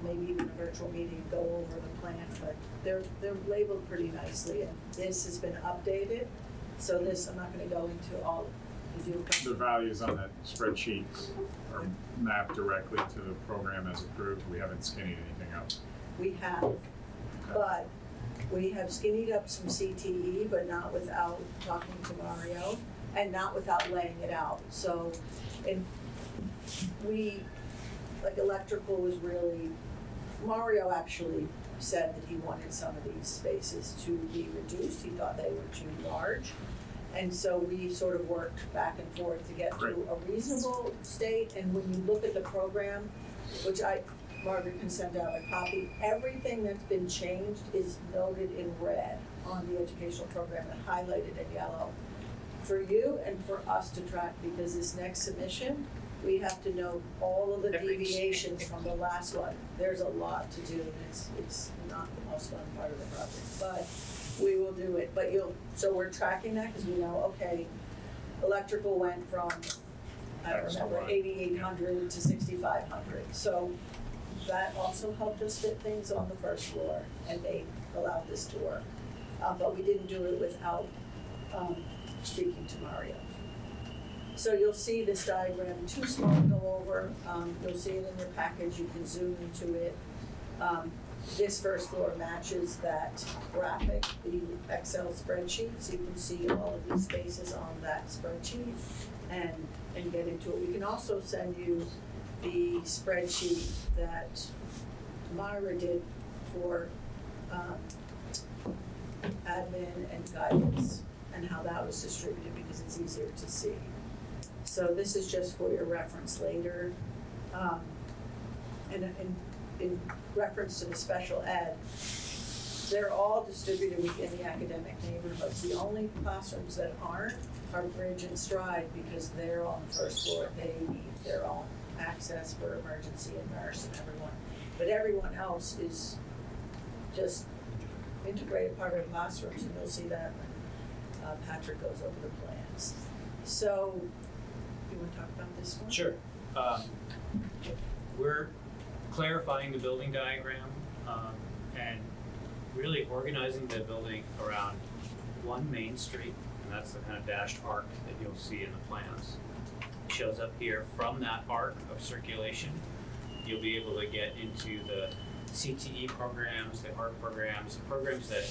maybe even a virtual meeting, go over the plan, but they're labeled pretty nicely, and this has been updated. So this, I'm not gonna go into all, The values on that spreadsheet are mapped directly to the program as approved. We haven't skinnied anything up. we have, but we have skinnied up some CTE, but not without talking to Mario, and not without laying it out. So, and like electrical was really, Mario actually said that he wanted some of these spaces to be reduced. He thought they were too large. And so we sort of worked back and forth to get to a reasonable state. And when you look at the program, which Margaret can send out a copy, everything that's been changed is noted in red on the educational program and highlighted in yellow for you and for us to track, because this next submission we have to know all of the Every deviations from the last one. There's a lot to do, and it's not the most fun part of the project, but we will do it. But so we're tracking that, because we know, okay, electrical went from, I don't X to remember, Y. 8,800 to 6,500. So that also helped us fit things on the first floor, and they allowed this to work. But we didn't do it without speaking to Mario. So you'll see this diagram, too small to go over. You'll see it in your package, you can zoom into it. This first floor matches that graphic, the Excel spreadsheet, so you can see all of these spaces on that spreadsheet and get into it. We can also send you the spreadsheet that Myra did for admin and guidance, and how that was distributed, because it's easier to see. So this is just for your reference later. And in reference to the special ed, they're all distributed within the academic neighborhoods. The only classrooms that aren't are Bridge and Stride, because they're on the first floor. They need their own access for emergency and nurse and everyone. But everyone else is just integrated part of the classrooms, and you'll see that when Patrick goes over the plans. So, you want to talk about this one? Sure. We're clarifying the building diagram and really organizing the building around one main street, and that's the kind of dashed arc that you'll see in the plans. It shows up here. From that arc of circulation, you'll be able to get into the CTE programs, the art programs, programs that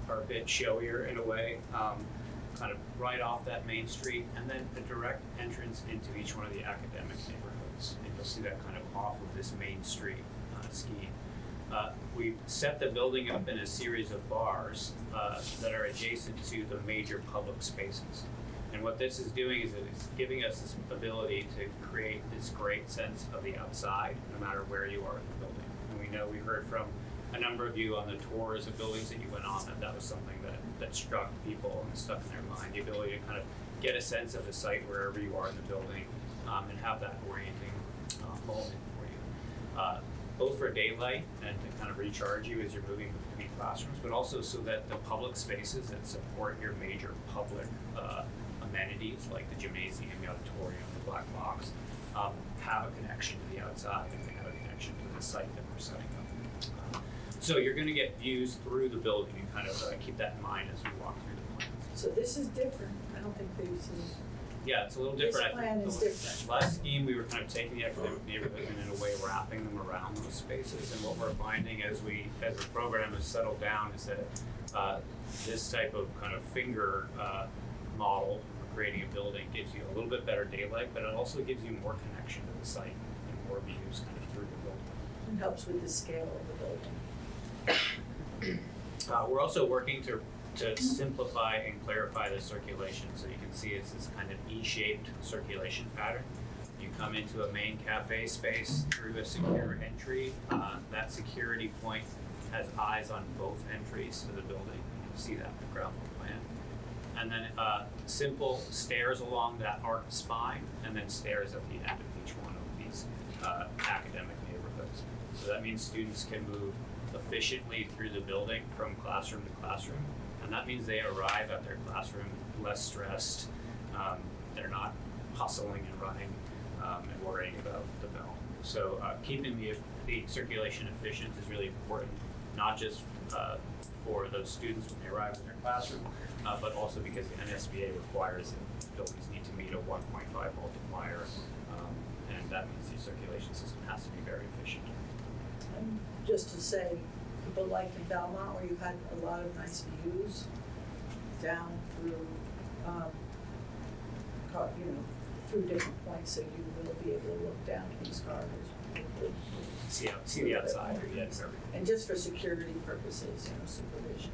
are a bit showier in a way, kind of right off that main street, and then a direct entrance into each one of the academic neighborhoods. And you'll see that kind of off of this main street scheme. We've set the building up in a series of bars that are adjacent to the major public spaces. And what this is doing is it's giving us this ability to create this great sense of the outside, no matter where you are in the building. And we know we heard from a number of you on the tours of buildings that you went on that was something that struck people and stuck in their mind, the ability to kind of get a sense of the site wherever you are in the building and have that orienting moment for you. Both for daylight and to kind of recharge you as you're moving between classrooms, but also so that the public spaces that support your major public amenities like the gymnasium, the auditorium, the black box, have a connection to the outside, and they have a connection to the site that we're setting up. So you're going to get views through the building, and kind of keep that in mind as we walk through the plans. So this is different. I don't think they've seen. Yeah, it's a little different. This plan is different. Last scheme, we were kind of taking the academic neighborhood and in a way wrapping them around those spaces. And what we're finding as the program has settled down is that this type of kind of finger model for creating a building gives you a little bit better daylight, but it also gives you more connection to the site and more views kind of through the building. It helps with the scale of the building. We're also working to simplify and clarify the circulation, so you can see it's this kind of E-shaped circulation pattern. You come into a main cafe space through a secure entry. That security point has eyes on both entries to the building. You can see that in the ground floor plan. And then simple stairs along that arc spine, and then stairs at the end of each one of these academic neighborhoods. So that means students can move efficiently through the building from classroom to classroom, and that means they arrive at their classroom less stressed. They're not hustling and running and worrying about the bell. So keeping the circulation efficient is really important, not just for those students when they arrive in their classroom, but also because the NSBA requires that buildings need to meet a 1.5 multiplier, and that means the circulation system has to be very efficient. And just to say, people like in Belmont, where you had a lot of nice views down through, through different points, so you will be able to look down these corridors. See the outside, or yes, everything. And just for security purposes, supervision.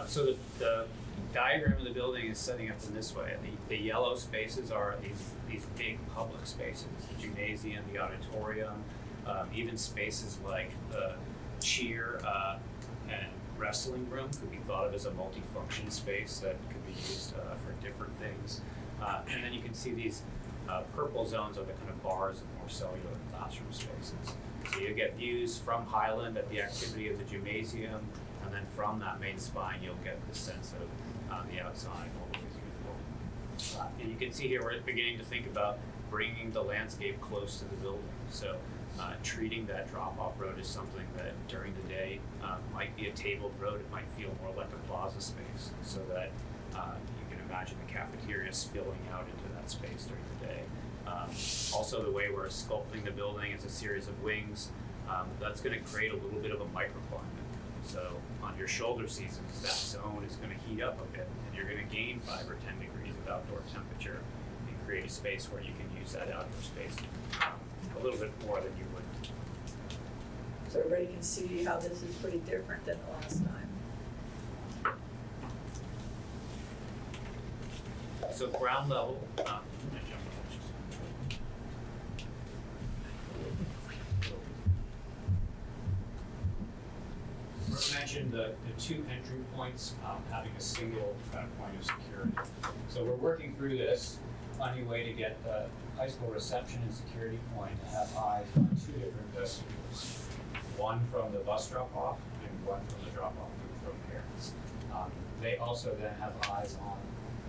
So the diagram of the building is setting up in this way. The yellow spaces are these big public spaces, the gymnasium, the auditorium, even spaces like the cheer and wrestling room could be thought of as a multifunction space that could be used for different things. And then you can see these purple zones are the kind of bars of more cellular classroom spaces. So you get views from Highland at the activity of the gymnasium, and then from that main spine, you'll get the sense of the outside all the way through the building. And you can see here we're beginning to think about bringing the landscape close to the building. So treating that drop-off road as something that during the day might be a tabled road. It might feel more like a plaza space, so that you can imagine the cafeteria spilling out into that space during the day. Also, the way we're sculpting the building is a series of wings. That's going to create a little bit of a microclimate. So on your shoulder seasons, that zone is going to heat up a bit, and you're going to gain 5 or 10 degrees of outdoor temperature and create a space where you can use that outdoor space a little bit more than you would. So everybody can see how this is pretty different than the last time. So ground level, I mentioned the 2 entry points having a single kind of point of security. So we're working through this, finding a way to get the high school reception and security point to have eyes on 2 different vestibules. One from the bus drop-off and one from the drop-off from parents. They also then have eyes on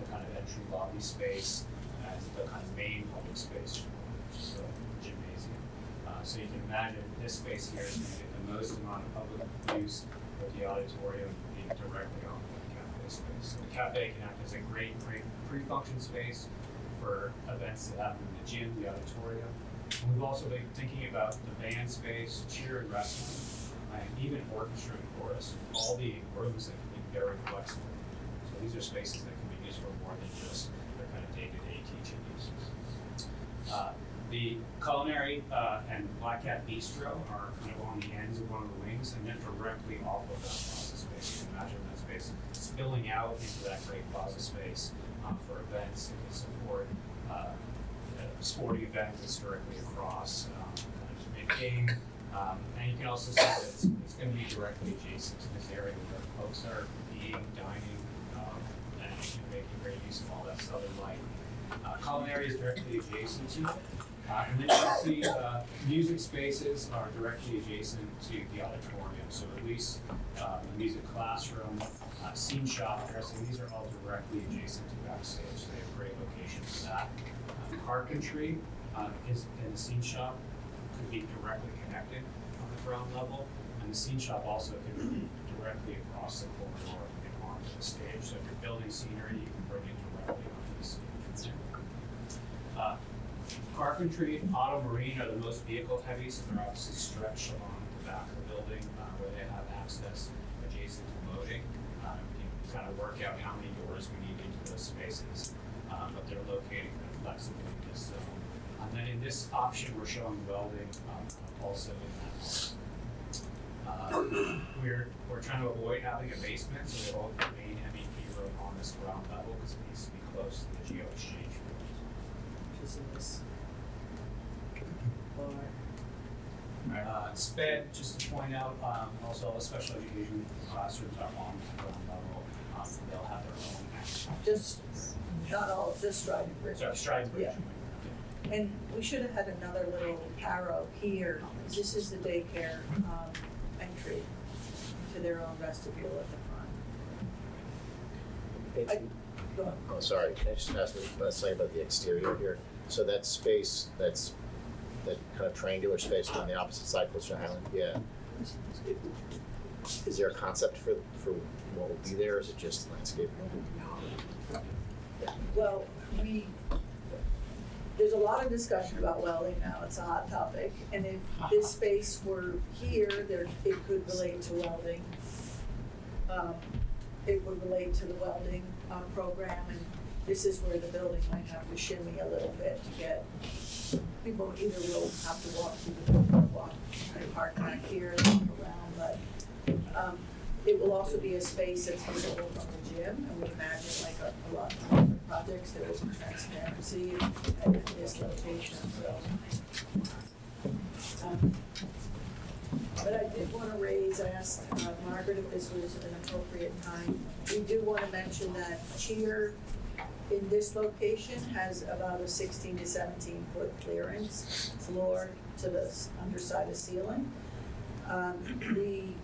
the kind of entry lobby space and the kind of main public space, which is the gymnasium. So you can imagine this space here is going to get the most amount of public use, with the auditorium being directly on the cafe space. So the cafe can act as a great pre-function space for events that happen in the gym, the auditorium. And we've also been thinking about the band space, cheer and wrestling, and even orchestra and chorus, all being rooms that can be very flexible. So these are spaces that can be used for more than just their kind of day-to-day teaching uses. The culinary and Black Cat Bistro are kind of on the ends of one of the wings, and then directly off of that plaza space. You can imagine that space spilling out into that great plaza space for events. It can support sporting events that's directly across mid-game. And you can also see that it's going to be directly adjacent to this area where folks are eating, dining, and making great use of all that southern light. Culinary is directly adjacent to it. And then you can see music spaces are directly adjacent to the auditorium. So at least the music classroom, scene shop, dressing, these are all directly adjacent to backstage. So they have great locations for that. Carpentry is in the scene shop, could be directly connected on the ground level. And the scene shop also could be directly across the corridor and onto the stage. So if you're building scenery, you can bring it directly onto the stage. Carpentry and auto marine are the most vehicle heavy, so they're obviously stretched along the back of the building where they have access adjacent to loading. We can kind of work out how many doors we need into those spaces, but they're located kind of flexibly in this zone. And then in this option, we're showing welding also in that. We're trying to avoid having a basement, so we hold the main MEP room on this ground level because it needs to be close to the geo exchange room. Which is in this bar. SPED, just to point out, also all the special education classrooms are on the ground level. They'll have their own. Just, not all, just Stride and Bridge. Sorry, Stride Bridge. Yeah. And we should have had another little arrow here. This is the daycare entry to their own vestibule at the front. Go on. Oh, sorry, can I just ask a second about the exterior here? So that space, that kind of triangular space on the opposite side close to Highland, yeah. Is there a concept for what will be there, or is it just landscape? Well, there's a lot of discussion about welding now, it's a hot topic, and if this space were here, it could relate to welding. It would relate to the welding program, and this is where the building might have to shimmy a little bit to get, people either will have to walk through the building or walk and park back here and walk around, but it will also be a space that's visible from the gym, and we imagine like a lot of other projects, there is some transparency at this location, so. But I did wanna raise, I asked Margaret if this was an appropriate time. We do wanna mention that cheer in this location has about a 16 to 17 foot clearance, floor to the underside of ceiling. We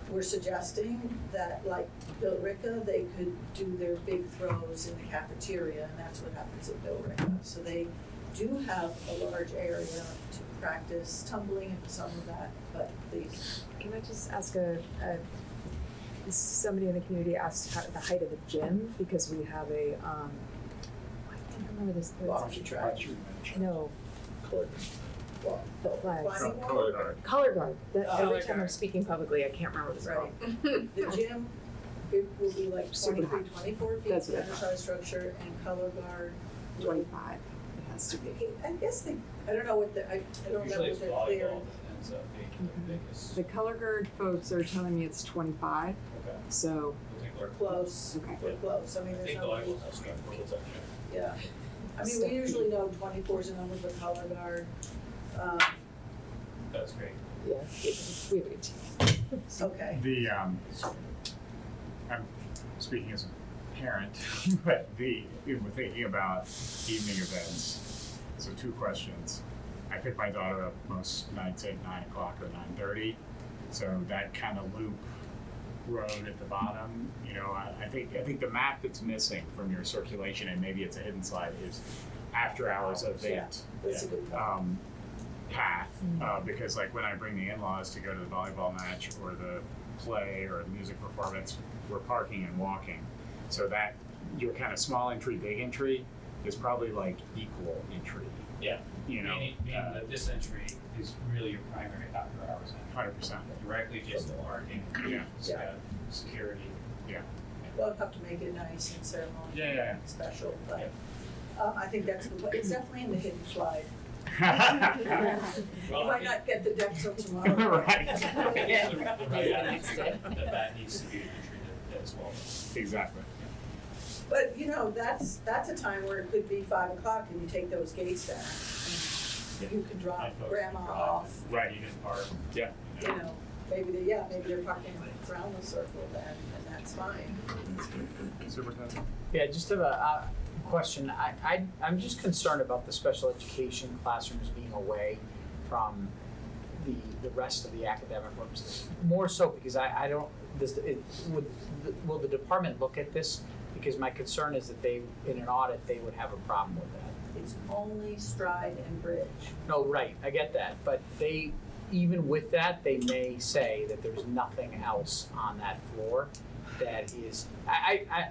were suggesting that, like Bill Ricca, they could do their big throws in the cafeteria, and that's what happens at Bill Ricca. So they do have a large area to practice tumbling and some of that, but please. Can I just ask somebody in the community asked the height of the gym, because we have a, I can't remember this. Launch track. No, Color. the flags. Climbing wall? Color guard. Color guard. That, Oh, every color time I'm guard. speaking publicly, I can't remember what it's called. Right. The gym, it will be like Super 23, 24 feet, That's what I the thought. underside structure, and color guard. 25, it has to be. I guess they, I don't know what the, I don't know Usually what it's they're volleyball clear. that ends up being the biggest. The color guard folks are telling me it's 25, Okay. so, I think We're close, okay. we're close, I mean, I there's think no. volleyball has got rules actually. Yeah, I mean, we usually know 24's a number for color guard. That's great. Yeah, we have a good team. Okay, The, I'm speaking as a parent, but we're thinking about evening events. So 2 questions. I pick my daughter up most nights at 9 o'clock or 9:30. So that kind of loop road at the bottom, you know, I think the map that's missing from your circulation, and maybe it's a hidden slide, is after hours event. that's a good point. Path, because like when I bring the in-laws to go to the volleyball match or the play or the music performance, we're parking and walking. So that your kind of small entry, big entry is probably like equal entry, Yeah. you know, Meaning that this entry is really your primary after hours entry. 100%. Directly just the parking, Yeah. it's got security. We'll have to make it nice and ceremonial, Yeah. special, but, I think that's, it's definitely in the hidden slide. You Well, might not get the deck till tomorrow. Right. I think it's the reality that needs to be an entry as well. Exactly. But, you know, that's a time where it could be 5 o'clock and you take those gates down. And you can drop And folks grandma can drive off, Right. You can park. Yeah. you know, maybe they're parking around the circle then, and that's fine. Superintendent? Yeah, just have a question. I'm just concerned about the special education classrooms being away from the rest of the academic rooms. More so because I don't, will the department look at this? Because my concern is that they, in an audit, they would have a problem with that. It's only Stride and Bridge. No, right, I get that, but they, even with that, they may say that there's nothing else on that floor that is,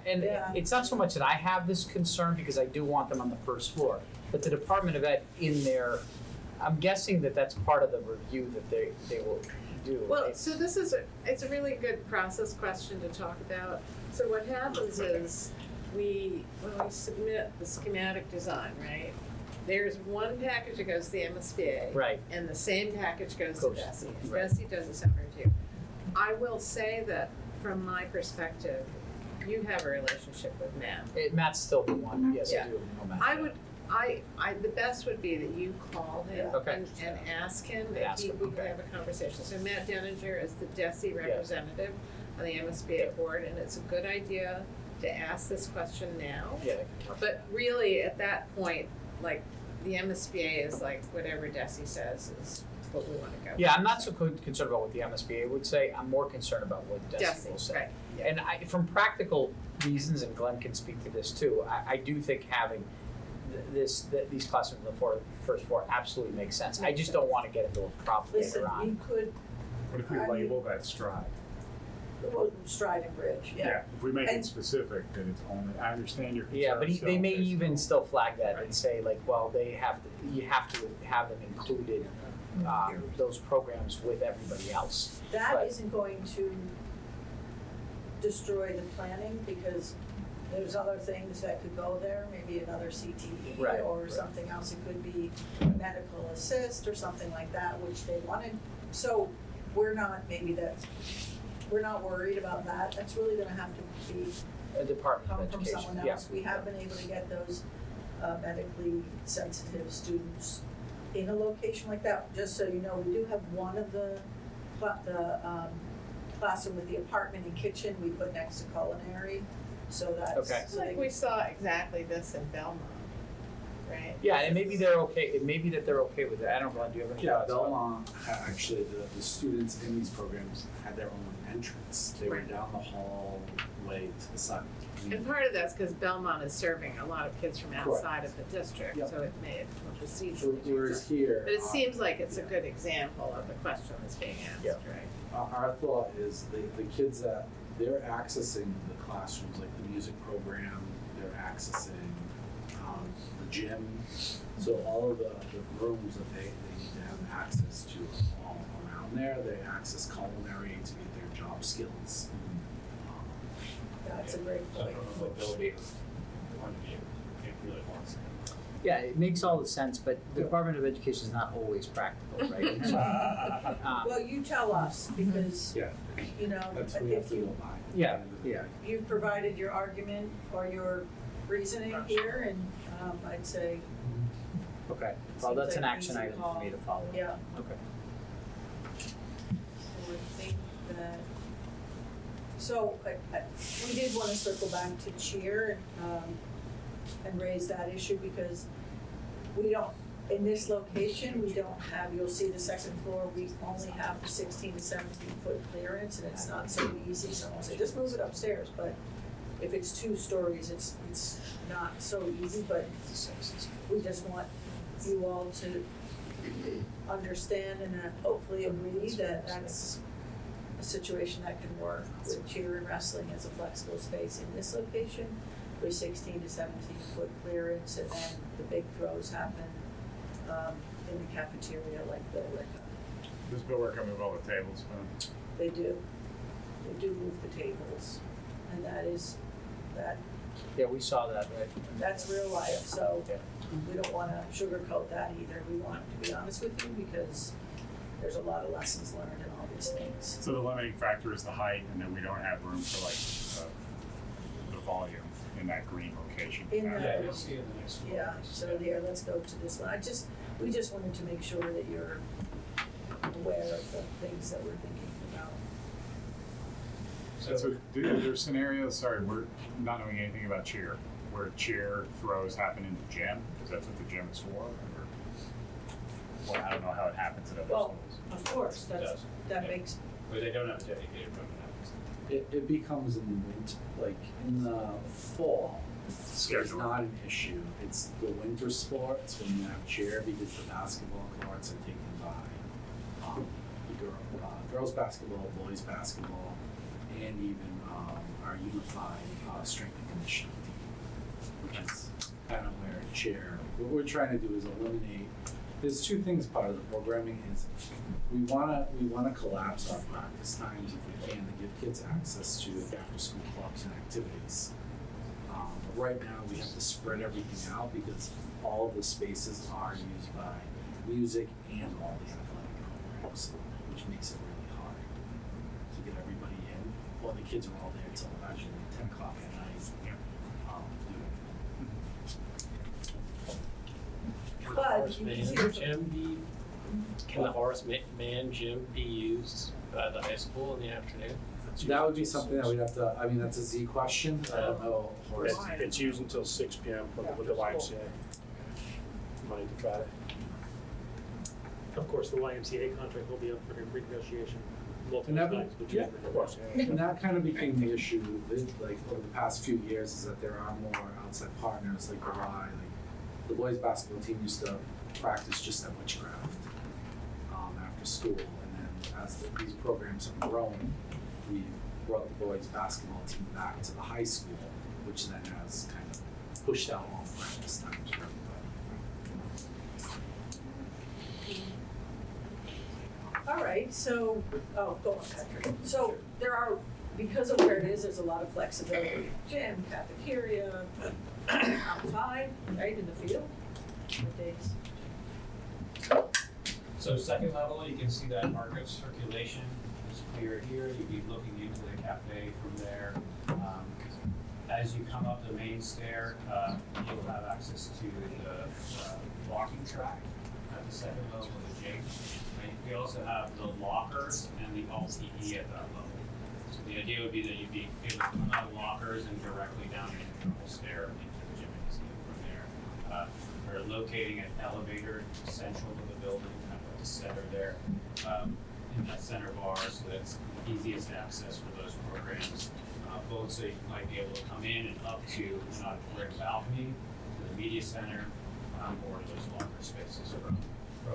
and Yeah. it's not so much that I have this concern, because I do want them on the first floor, but the Department of Ed in there, I'm guessing that that's part of the review that they will do. Well, right? so this is it's a really good process question to talk about. So what happens is when we submit the schematic design, right? There's one package that goes to the MSBA. Right. And the same package goes to Goes- Bessie. And right. Bessie does a separate review. I will say that from my perspective, you have a relationship with Matt. Matt's still the one, yes, Yeah. I do know Matt. I would, the best would be that you call him Okay. and ask him And if ask he him, would okay. have a conversation. So Matt Denninger is the DESI representative on the MSBA board, and it's a good idea to ask this question now. Yeah, they can talk But about really, at that point, like, the MSBA is like, whatever DESI says is what we wanna go. Yeah, I'm not so concerned about what the MSBA would say, I'm more concerned about what DESI will say. right, yeah. And from practical reasons, and Glenn can speak to this too, I do think having these classrooms on the first floor absolutely makes sense. I just don't wanna get into a problem Listen, later on. we could, What if we label that stride? well, Stride and Bridge, yeah. If we make And- it specific, that it's only, I understand your concern. Yeah, but they may still, even still flag that Right. and say like, well, you have to have them included, those programs with everybody else. That Right. isn't going to destroy the planning because there's other things that could go there, maybe another CTE Right, or right. something else. It could be medical assist or something like that, which they wanted. So we're not worried about that. That's really gonna have to be, A Department come of from Education, someone yeah. else. We have been able to get those medically sensitive students in a location like that. Just so you know, we do have one of the classroom with the apartment and kitchen, we put next to culinary, so that's, Okay. It's like we saw exactly this in Belmont, right? Yeah, and maybe they're okay, it may be that they're okay with it, I don't know, do you have any Yeah, thoughts on it? Belmont, actually, the students in these programs had their own entrance. They were Right. down the hallway to the side. And part of that's because Belmont is serving a lot of kids from outside of the district, Yep. so it may have come up easily. Whereas here. But it seems like it's a good example of the question that's being asked, Yeah. right? Our thought is the kids that they're accessing the classrooms, like the music program, they're accessing the gym. So all of the rooms that they need to have access to are all around there. They access culinary to get their job skills. that's a great So point. from a mobility point of view, it really wants to. Yeah, it makes all the sense, but the Department of Education is not always practical, right? So, Well, you tell us, because, Yeah, you know, that's what we have if to go you, by. Yeah, yeah. you've provided your argument or your reasoning here, and, I'd say, Okay, well, that's Seems an like action easy item call. for me to follow. yeah. Okay. So I think that, so we did want to circle back to cheer and raise that issue, because we don't, in this location, we don't have, you'll see the second floor, we only have the 16 to 17 foot clearance, and it's not so easy. Someone will say, just move it upstairs, but if it's 2 stories, it's not so easy, but we just want you all to understand and hopefully agree that that's a situation that can work with cheer and wrestling as a flexible space in this location with 16 to 17 foot clearance, and then the big throws happen in the cafeteria like Bill Rick. Does Bill Rick move all the tables? They do move the tables, and that Yeah, we saw that, right? that's real life, so Yeah. we don't wanna sugarcoat that either. We want to be honest with you, because there's a lot of lessons learned in all these things. So the limiting factor is the height, and then we don't have room for like the volume in that green location. In the- Yeah, you'll see in the next one. Yeah, so here, let's go to this one. We just wanted to make sure that you're aware of the things that we're thinking about. So are there scenarios, sorry, we're not knowing anything about cheer, where cheer throws happen in the gym, because that's what the gym is for, or? Well, I don't know how it happens at other Well, schools. of course, It does. that Yeah. makes, But they don't have a dedicated room in It becomes in the winter, like in the fall, it's Schedule. not an issue. It's the winter sports when you have cheer, because the basketball courts are taken by the girls basketball, boys basketball, and even our unified strength and conditioning team, which is kind of where cheer. What we're trying to do is eliminate. There's 2 things part of the programming is we wanna collapse our practice times if we can to give kids access to after school clubs and activities. But right now we have to spread everything out because all of the spaces are used by music and all the athletic programs, which makes it really hard to get everybody in. Well, the kids are all there till actually 10 o'clock at night. but you can see the- Can the Horace Man gym be used by the high school in the afternoon? That would be something that we'd have to, I mean, that's a Z question, I don't know, Horace. It's used until 6 p.m. with the YMCA. Monday to Friday. Of course, the YMCA contract will be up for renegotiation multiple And that would- times between yeah, the of course. YMCA. And that kind of became the issue, like, over the past few years, is that there are more outside partners, like the Y, like, the boys' basketball team used to practice just at Witchcraft, after school, and then as these programs have grown, we brought the boys' basketball team back to the high school, which then has kind of pushed out all practice times for everybody. All right, so, go on, Patrick. So there are, because of where it is, there's a lot of flexibility. Gym, cafeteria, outside, right, in the field, what days? So second level, you can see that market circulation is clear here. You'd be looking into the cafe from there. As you come up the main stair, you'll have access to the walking track at the second level of the gym, right? we also have the lockers and the all PE at that level. So the idea would be that you'd be able to come out of lockers and directly down an internal stair into the gymnasium from there. We're locating an elevator central to the building, kind of at the center there, in that center bar, so that's easiest access for those programs. Both so you might be able to come in and up to an auditorium balcony, to the media center, or to those locker spaces from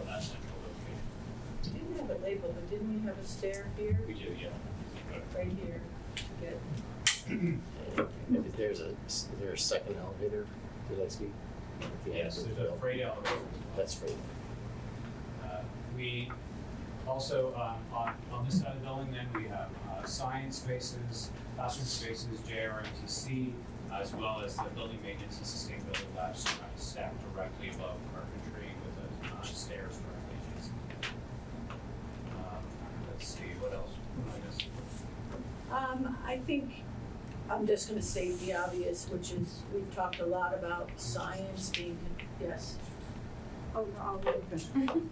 that central location. We didn't have it labeled, but didn't we have a stair here? We do, yeah. Right here. Good. If is there a second elevator, did I see? At the end Yes, of the there's a building? freight elevator as well. That's free. We also, on this side of the building, then we have science spaces, classroom spaces, JRMTC, as well as the building maintenance and sustainability labs stacked directly above carpentry with the stairs directly adjacent. Let's see, what else? What did I miss? I think I'm just gonna state the obvious, which is, we've talked a lot about science being, yes. Oh, no, I'll leave.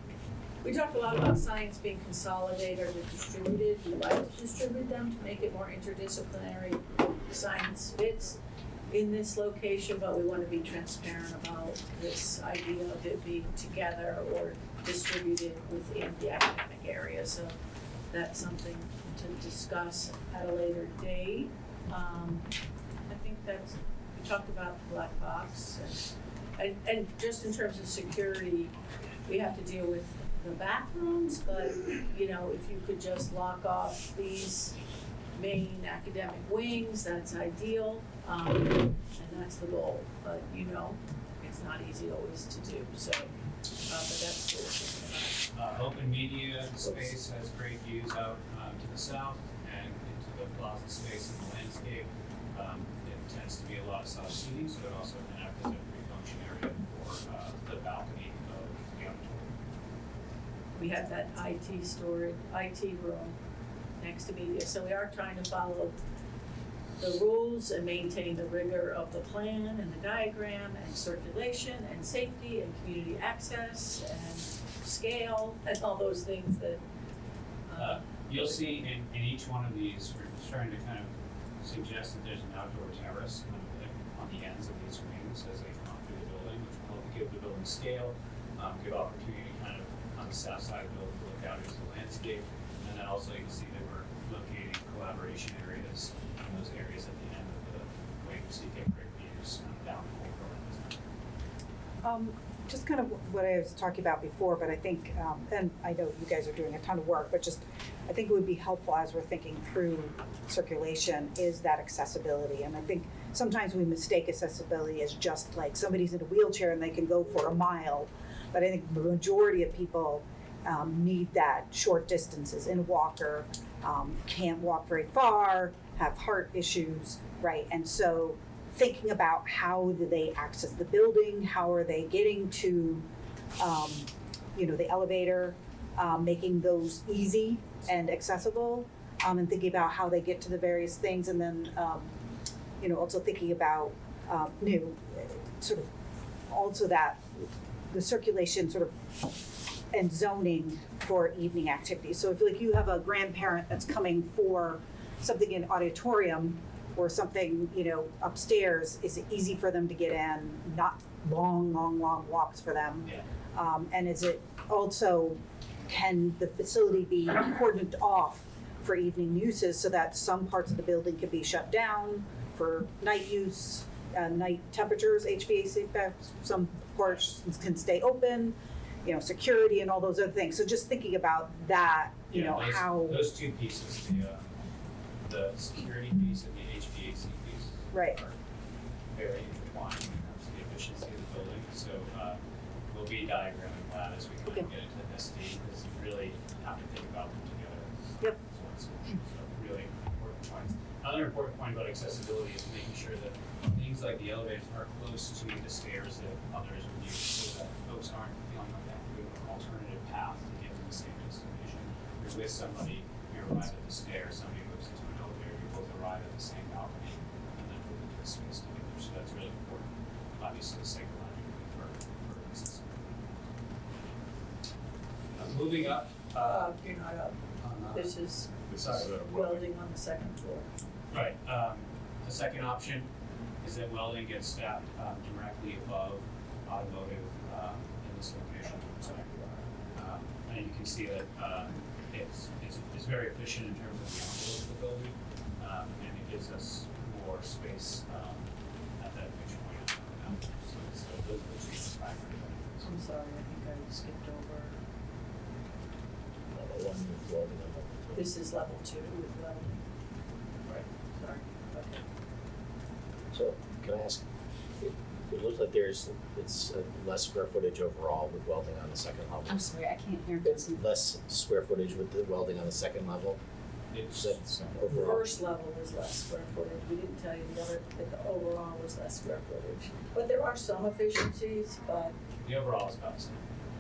We talked a lot about science being consolidated or distributed. We like to distribute them to make it more interdisciplinary. Science fits in this location, but we want to be transparent about this idea of it being together or distributed within the academic area. So that's something to discuss at a later date. I think we talked about the black box and just in terms of security, we have to deal with the bathrooms, but you know, if you could just lock off these main academic wings, that's ideal, and that's the goal. But you know, it's not easy always to do. So, but that's what we're thinking about. Open media space has great views out to the south and into the plaza space and the landscape. It tends to be a lot of south seating, so it also can act as a pre-function area for the balcony of the auditorium. We have that IT room next to media. So we are trying to follow the rules and maintain the rigor of the plan and the diagram and circulation and safety and community access and scale and all those things that. You'll see in each one of these, we're starting to kind of suggest that there's an outdoor terrace kind of like on the ends of these wings as they come up through the building, which will help give the building scale, give opportunity kind of on the south side of the building to look out into the landscape. And then also you can see that we're locating collaboration areas in those areas at the end of the wing so you get great views down the whole program. Just kind of what I was talking about before, but I think, and I know you guys are doing a ton of work, but just, I think it would be helpful as we're thinking through circulation is that accessibility. And I think sometimes we mistake accessibility as just like somebody's in a wheelchair and they can go for a mile. But I think the majority of people need that short distances in a walker, can't walk very far, have heart issues, right? And so thinking about how do they access the building, how are they getting to, the elevator, making those easy and accessible, and thinking about how they get to the various things, and then, also thinking about, sort of also that the circulation sort of and zoning for evening activities. So if like you have a grandparent that's coming for something in auditorium or something, upstairs, is it easy for them to get in, not long walks for them? Yeah. And is it also, can the facility be cordoned off for evening uses so that some parts of the building can be shut down for night use, night temperatures, HVAC, some portions can stay open, security and all those other things. So just thinking about that, how. Those two pieces, the security piece and the HVAC piece Right. are very intertwined when it comes to the efficiency of the building. So we'll be diagramming that as we kind of get into SD, because you really have to think about them together. Yep. As one solution. So really important points. Another important point about accessibility is making sure that things like the elevators are close to the stairs that others would use, so that folks aren't feeling like they have to go an alternative path to get to the same destination. You're with somebody, you arrive at the stairs, somebody moves into an elevator, you both arrive at the same balcony, and then move into the space together. So that's really important, obviously, psychologically for accessibility. Moving up, You're not up. This is This is welding on the second floor. Right, the second option is that welding gets staffed directly above automotive in this location. So, and you can see that it's very efficient in terms of the envelope of the building, and it gives us more space at that pitch point. So those are the two primary benefits. I'm sorry, I think I skipped over. Level 1 with welding on level 2. This is level 2 with welding. Right. Sorry, okay. So, can I ask, it looks like it's less square footage overall with welding on the second level. I'm sorry, I can't hear. It's less square footage with the welding on the second level. It's That's The overall. first level was less square footage. We didn't tell you the other, that the overall was less square footage. But there are some efficiencies, but the overall is about the same.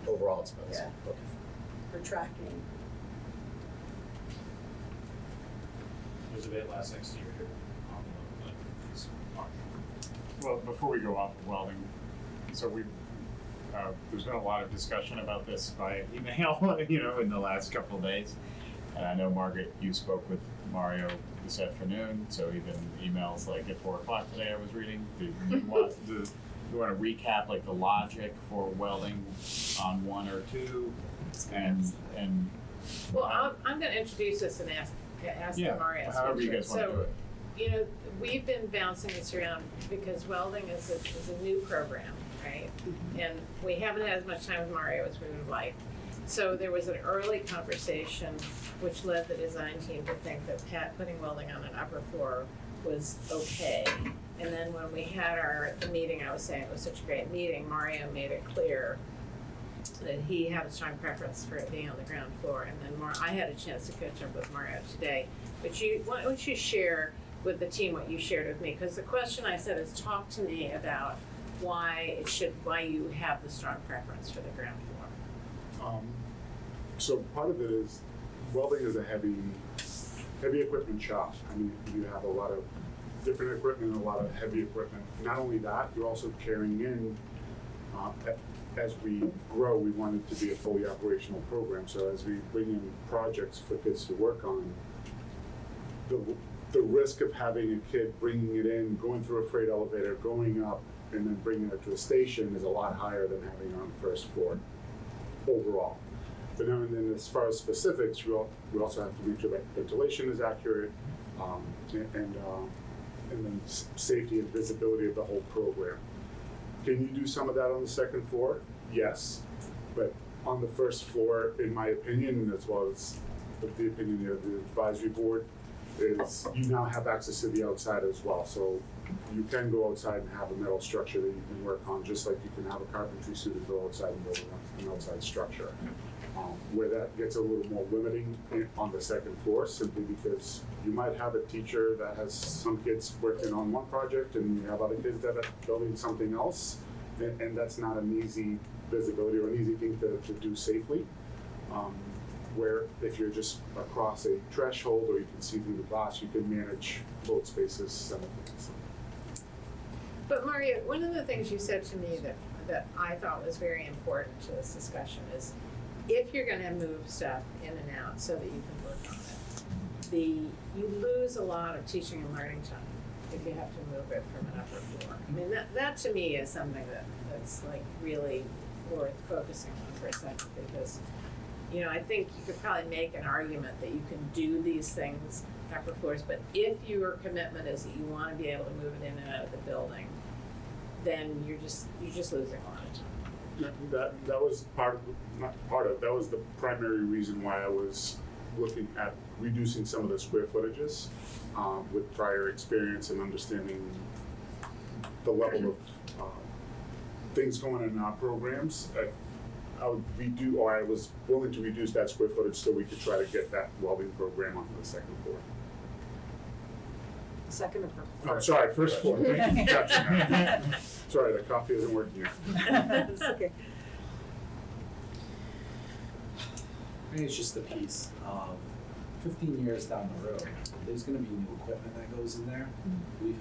Overall, it's about the same. Yeah. Okay. for tracking. There's a bit less exterior envelope, but it's marginal. Well, before we go off of welding, so there's been a lot of discussion about this via email, in the last couple of days. And I know, Margaret, you spoke with Mario this afternoon, so even emails like at 4 o'clock today I was reading. Do you want to recap like the logic for welding on 1 or 2? And Well, I'm gonna introduce this and ask Mario. however you guys want to do it. You know, we've been bouncing this around because welding is a new program, right? And we haven't had as much time with Mario as we would have liked. So there was an early conversation which led the design team to think that putting welding on an upper floor was okay. And then when we had the meeting, I was saying it was such a great meeting, Mario made it clear that he had a strong preference for it being on the ground floor. And then I had a chance to catch up with Mario today. But why don't you share with the team what you shared with me? Because the question I said is talk to me about why you have the strong preference for the ground floor. So part of it is welding is a heavy equipment shop. I mean, you have a lot of different equipment and a lot of heavy equipment. Not only that, you're also carrying in, as we grow, we want it to be a fully operational program. So as we bring in projects for kids to work on, the risk of having a kid bringing it in, going through a freight elevator, going up, and then bringing it to a station is a lot higher than having it on the first floor overall. But then as far as specifics, we also have to make sure that ventilation is accurate, and then safety and visibility of the whole program. Can you do some of that on the second floor? Yes, but on the first floor, in my opinion, as well as the opinion of the advisory board, is you now have access to the outside as well. So you can go outside and have a metal structure that you can work on, just like you can have a carpentry suit and go outside and build an outside structure. Where that gets a little more limiting on the second floor, simply because you might have a teacher that has some kids working on one project and you have other kids that are building something else, and that's not an easy visibility or an easy thing to do safely. Where if you're just across a threshold or you can see through the glass, you can manage both spaces simultaneously. But Mario, one of the things you said to me that I thought was very important to this discussion is if you're gonna move stuff in and out so that you can work on it, you lose a lot of teaching and learning time if you have to move it from an upper floor. I mean, that to me is something that's like really worth focusing on for a second, because I think you could probably make an argument that you can do these things upper floors, but if your commitment is that you want to be able to move it in and out of the building, then you're just losing a lot of time. That was that was the primary reason why I was looking at reducing some of the square footages, with prior experience and understanding the level of things going on in our programs. I was willing to reduce that square footage so we could try to get that welding program onto the second floor. Second or first? I'm sorry, first floor. Thank you for catching that. Sorry, the coffee isn't working yet. It's okay. I think it's just the piece. 15 years down the road, there's going to be new equipment that goes in there. We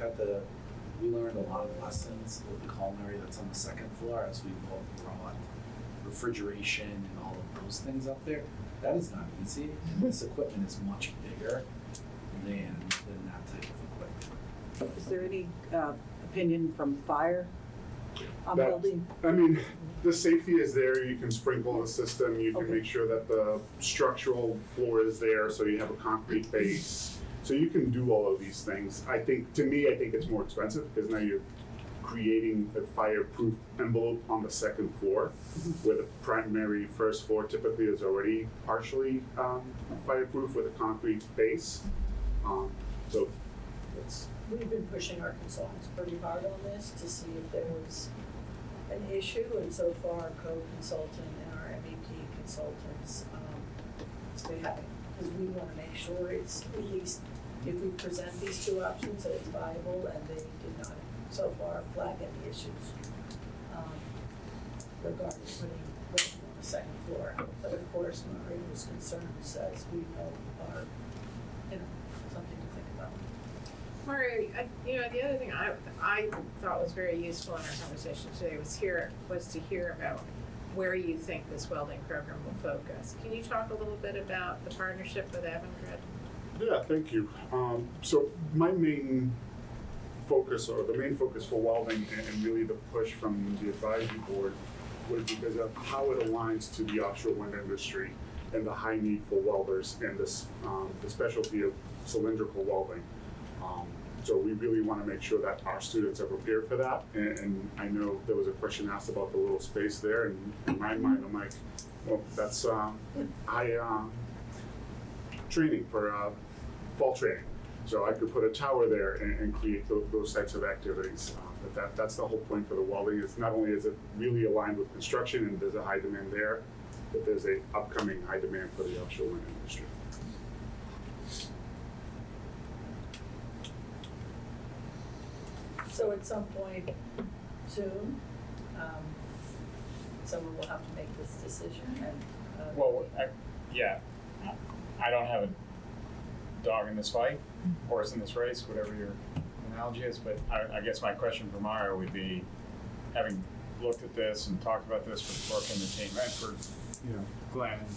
learned a lot of lessons with the culinary that's on the second floor as we brought refrigeration and all of those things up there. That is not easy, and this equipment is much bigger than that type of equipment. Is there any opinion from fire on That- building? I mean, the safety is there, you can sprinkle the system, you can Okay. make sure that the structural floor is there, so you have a concrete base. So you can do all of these things. I think it's more expensive, because now you're creating a fireproof envelope on the second floor, where the primary first floor typically is already partially fireproof with a concrete base. So that's, We've been pushing our consultants pretty hard on this to see if there was an issue, and so far our code consultant and our MEP consultants, they haven't, because we wanna make sure it's, at least if we present these two options, that it's viable, and they did not so far flag any issues regarding putting welding on the second floor. But of course, Maria's concerns, as we know, are, something to think about. Mario, the other thing I thought was very useful in our conversation today was to hear about where you think this welding program will focus. Can you talk a little bit about the partnership with Avangrid? yeah, thank you. So my main focus, or the main focus for welding, and really the push from the advisory board, was because of how it aligns to the offshore wind industry and the high need for welders and this, the specialty of cylindrical welding. So we really want to make sure that our students are prepared for that. And I know there was a question asked about the little space there, and in my mind, I'm like, well, that's training for fall training. So I could put a tower there and create those types of activities. But that's the whole point for the welding. It's not only is it really aligned with construction and there's a high demand there, but there's a upcoming high demand for the offshore wind industry. So at some point soon, someone will have to make this decision, and, Well, I don't have a dog in this fight, horse in this race, whatever your analogy is, but I guess my question for Mario would be, having looked at this and talked about this with Brooke and the team, and for, Glenn and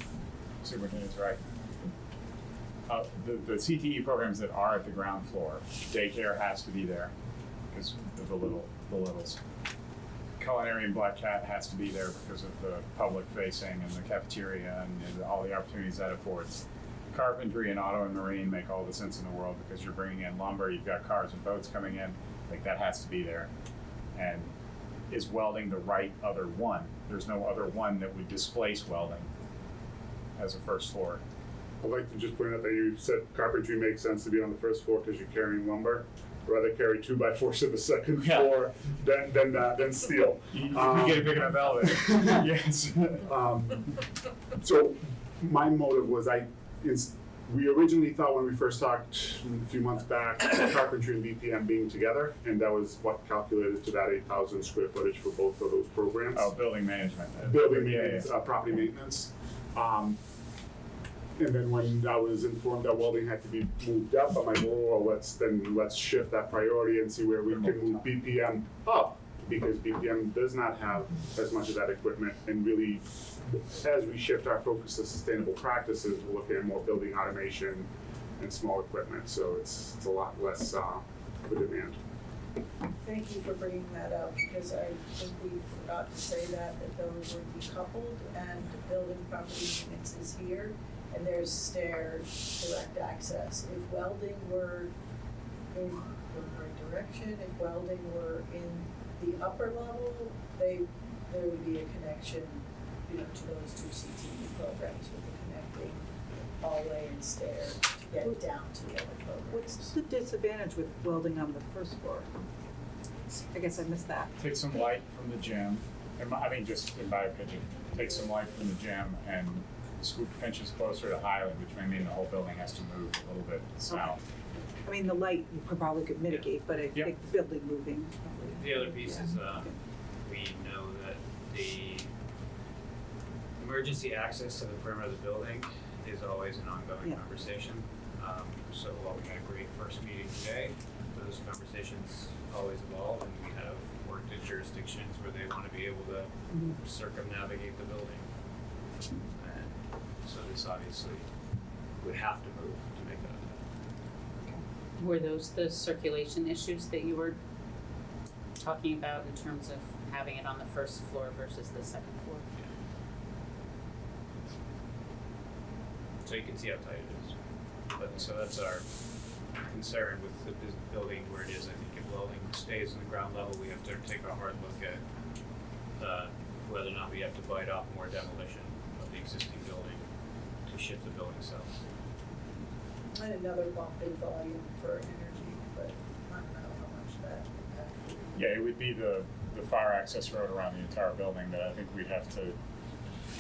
Superintendent's right. The CTE programs that are at the ground floor, daycare has to be there, because of the littles. Culinary and Black Cat has to be there because of the public facing and the cafeteria and all the opportunities that affords. Carpentry and auto and marine make all the sense in the world because you're bringing in lumber, you've got cars and boats coming in, like that has to be there. And is welding the right other one? There's no other one that would displace welding as a first floor. I'd like to just point out that you said carpentry makes sense to be on the first floor because you're carrying lumber. I'd rather carry 2x4s to the second Yeah. floor than steel. You can get a big enough elevator. Yes. So my motive was we originally thought when we first talked a few months back, carpentry and BPM being together, and that was what calculated to that 8,000 square footage for both of those programs. Oh, building management. Building Yeah, maintenance, yeah. property maintenance. And then when I was informed that welding had to be moved up, I'm like, well, let's shift that priority and see where we can move BPM up, because BPM does not have as much of that equipment. And really, as we shift our focus to sustainable practices, we're looking at more building automation and small equipment, so it's a lot less of a demand. thank you for bringing that up, because I think we forgot to say that those would be coupled, and the building property maintenance is here, and there's stair direct access. If welding were in the right direction, if welding were in the upper level, there would be a connection, to those two CTE programs with the connecting hallway and stair to get down to the other programs. What's the disadvantage with welding on the first floor? I guess I missed that. Take some light from the gym, just in my opinion, take some light from the gym and scoop pinches closer to Highland, which may mean the whole building has to move a little bit south. I mean, the light you probably could mitigate, but I Yep. think the building moving probably. The other piece is, we know that the emergency access to the perimeter of the building is always an ongoing Yeah. conversation. So while we had a great first meeting today, those conversations always evolve, and we have worked in jurisdictions where they want to be able to circumnavigate the building. And So this obviously would have to move to make that happen. Were those the circulation issues that you were talking about in terms of having it on the first floor versus the second floor? So you can see how tight it is. But so that's our concern with the building where it is. I think if welding stays in the ground level, we have to take a hard look at whether or not we have to bite off more demolition of the existing building to shift the building south. And another bump in volume for energy, but I don't know how much that impact. Yeah, it would be the fire access road around the entire building that I think we'd have to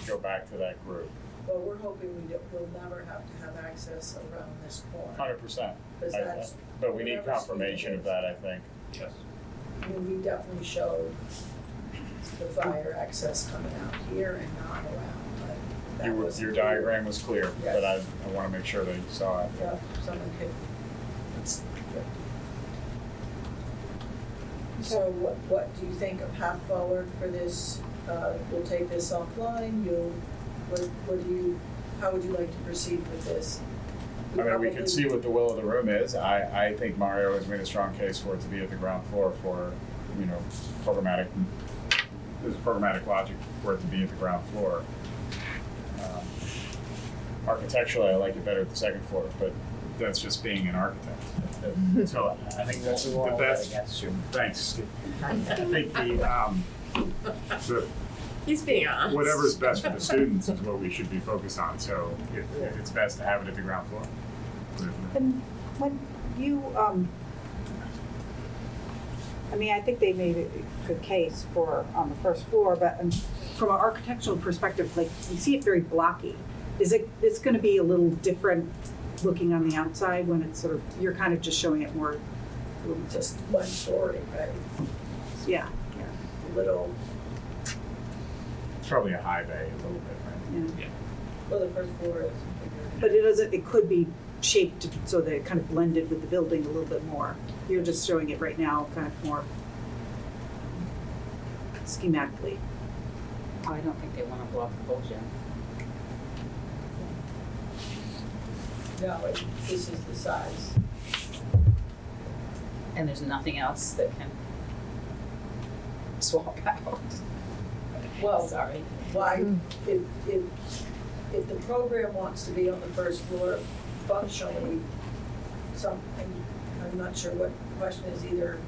go back to that group. Well, we're hoping we'll never have to have access around this corner. 100%. Because that's. But we need whatever confirmation speed of it is. that, I think. Yes. I mean, we definitely showed the fire access coming out here and not around, but that was. Your diagram was clear, Yes. but I want to make sure that you saw it. Yeah, someone could. So what do you think a path forward for this? We'll take this offline, how would you like to proceed with this? I mean, we can see what the will of the room is. I think Mario has made a strong case for it to be at the ground floor for, there's programmatic logic for it to be at the ground floor. Architecturally, I like it better at the second floor, but that's just being an architect. So I think that's the best. Thanks. I think He's being honest. whatever's best for the students is what we should be focused on. So if it's best to have it at the ground floor. And when you, I mean, I think they made a good case for on the first floor, but from an architectural perspective, like you see it very blocky. It's going to be a little different looking on the outside when it's sort of, you're kind of just showing it more. Just one story, right? Yeah. A little, It's probably a high bay a little bit, right? Yeah. well, the first floor is But it could be shaped so that it kind of blended with the building a little bit more. You're just showing it right now kind of more schematically. Oh, I don't think they want to block the whole gym. no, this is the size. And there's nothing else that can swap out. Well, Sorry. why, if the program wants to be on the first floor functionally, something, I'm not sure what the question is, either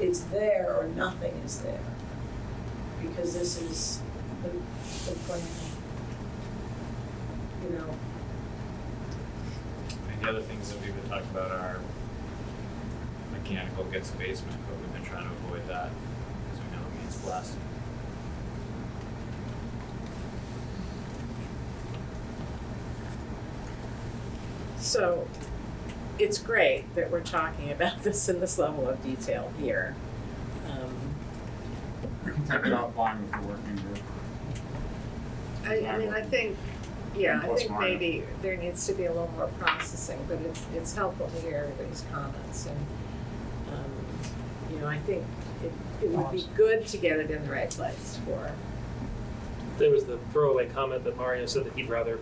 it's there or nothing is there. Because this is the plan, you know. And the other things that we've been talking about are mechanical gets the basement, but we've been trying to avoid that because we know it means blasting. So it's great that we're talking about this in this level of detail here. We can take it offline with the working group. I mean, I think, yeah, I Plus think Mario. maybe there needs to be a little more processing, but it's helpful to hear everybody's comments and, I think it would be good to get it in the right place for. There was the throwaway comment that Mario said that he'd rather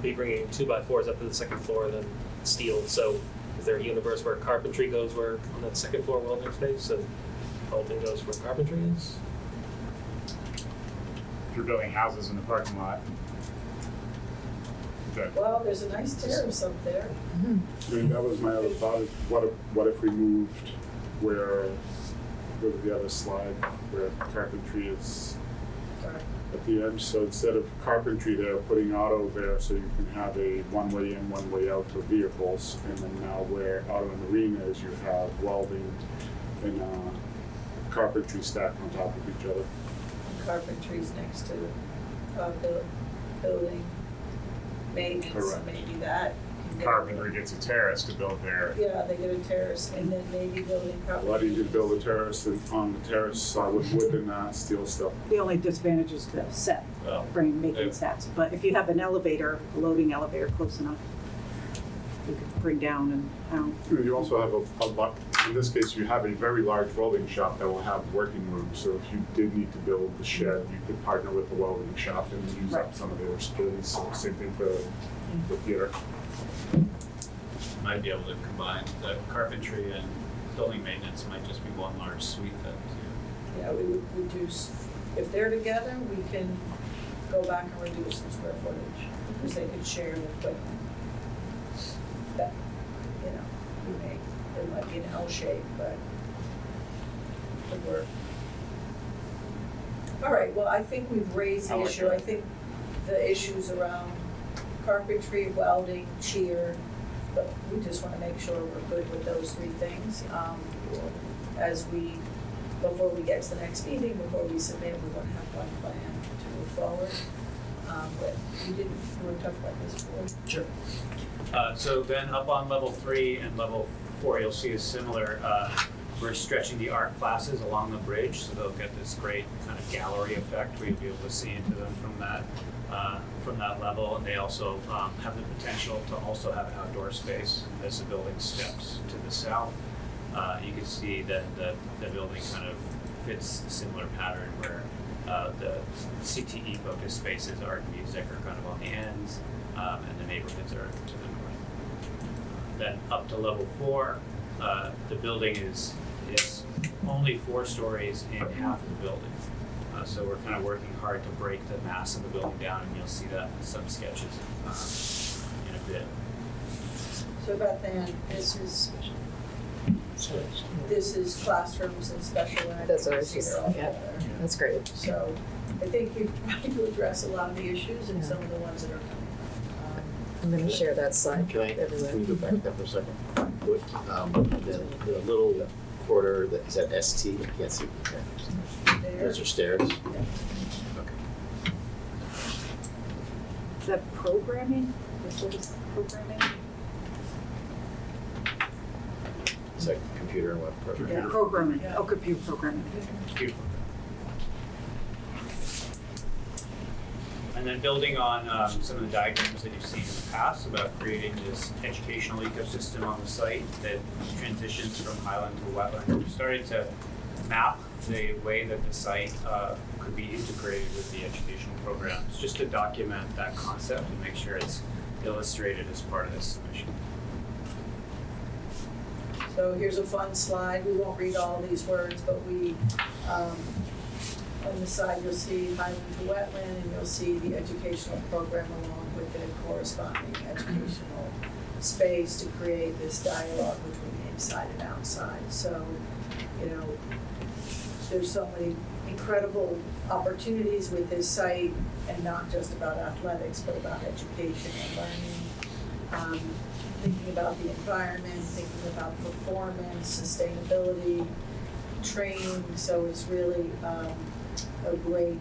be bringing 2x4s up to the second floor than steel. So is there a universe where carpentry goes where on that second floor welding space and bolting goes where carpentry is? If you're building houses in the parking lot. Well, there's a nice terrace up there. I mean, that was my other thought, is what if we moved where, go to the other slide, where carpentry is Sorry. at the edge, so instead of carpentry there, putting auto there, so you can have a one-way in, one-way out for vehicles, and then now where auto and marina is, you have welding and carpentry stacked on top of each other. Carpentry's next to building maintenance, so Correct. maybe that can get. Carpentry gets a terrace to build their. Yeah, they get a terrace and then maybe building A carpentry. lot easier to build a terrace on the terrace with wood than steel stuff. The only disadvantage is the set, Well, making sets. But if you have an elevator, a loading elevator close enough, you could bring down and out. You also have a lot, in this case, you have a very large welding shop that will have working rooms, so if you did need to build the shed, you could partner with the welding shop and use up some of their space. So same thing for the theater. Might be able to combine the carpentry and building maintenance, might just be one large suite then too. Yeah, we would reduce, if they're together, we can go back and reduce the square footage, because they could share the equipment. That, you know, it might be an L shape, but it would work. All right, well, I think we've raised the I like issue, that. I think the issues around carpentry, welding, cheer, but we just wanna make sure we're good with those three things. As we, before we get to the next meeting, before we submit, we wanna have one plan to move forward. But you were talking about this before? Sure. So then up on level 3 and level 4, you'll see a similar, we're stretching the art classes along the bridge, so they'll get this great kind of gallery effect where you'll be able to see into them from that level. And they also have the potential to also have outdoor space as the building steps to the south. You can see that the building kind of fits a similar pattern where the CTE focused spaces, art and music, are kind of on the ends, and the neighborhoods are to the north. Then up to level 4, the building is only 4 stories in half of the building. So we're kind of working hard to break the mass of the building down, and you'll see that in some sketches in a bit. So Beth Ann, this is classrooms and special ed. That's what I was just, they're all yeah, together. that's great. So I think you've tried to address a lot of the issues and some of the ones that are coming I'm gonna share that slide Can everywhere. we go back there for a second? What, the little corridor, is that ST? I can't see. up there. Those are stairs? Okay. Is that programming? What is programming? It's like computer and web programming. Yeah. Programming, Yeah. oh, computer programming. Beautiful. And then building on some of the diagrams that you've seen in the past about creating this educational ecosystem on the site that transitions from highland to wetland. We started to map the way that the site could be integrated with the educational programs, just to document that concept and make sure it's illustrated as part of this submission. So here's a fun slide. We won't read all these words, but we, on the side, you'll see highland to wetland, and you'll see the educational program along with the corresponding educational space to create this dialogue between inside and outside. So, you know, there's so many incredible opportunities with this site, and not just about athletics, but about education and learning. Thinking about the environment, thinking about performance, sustainability, training, so it's really a great,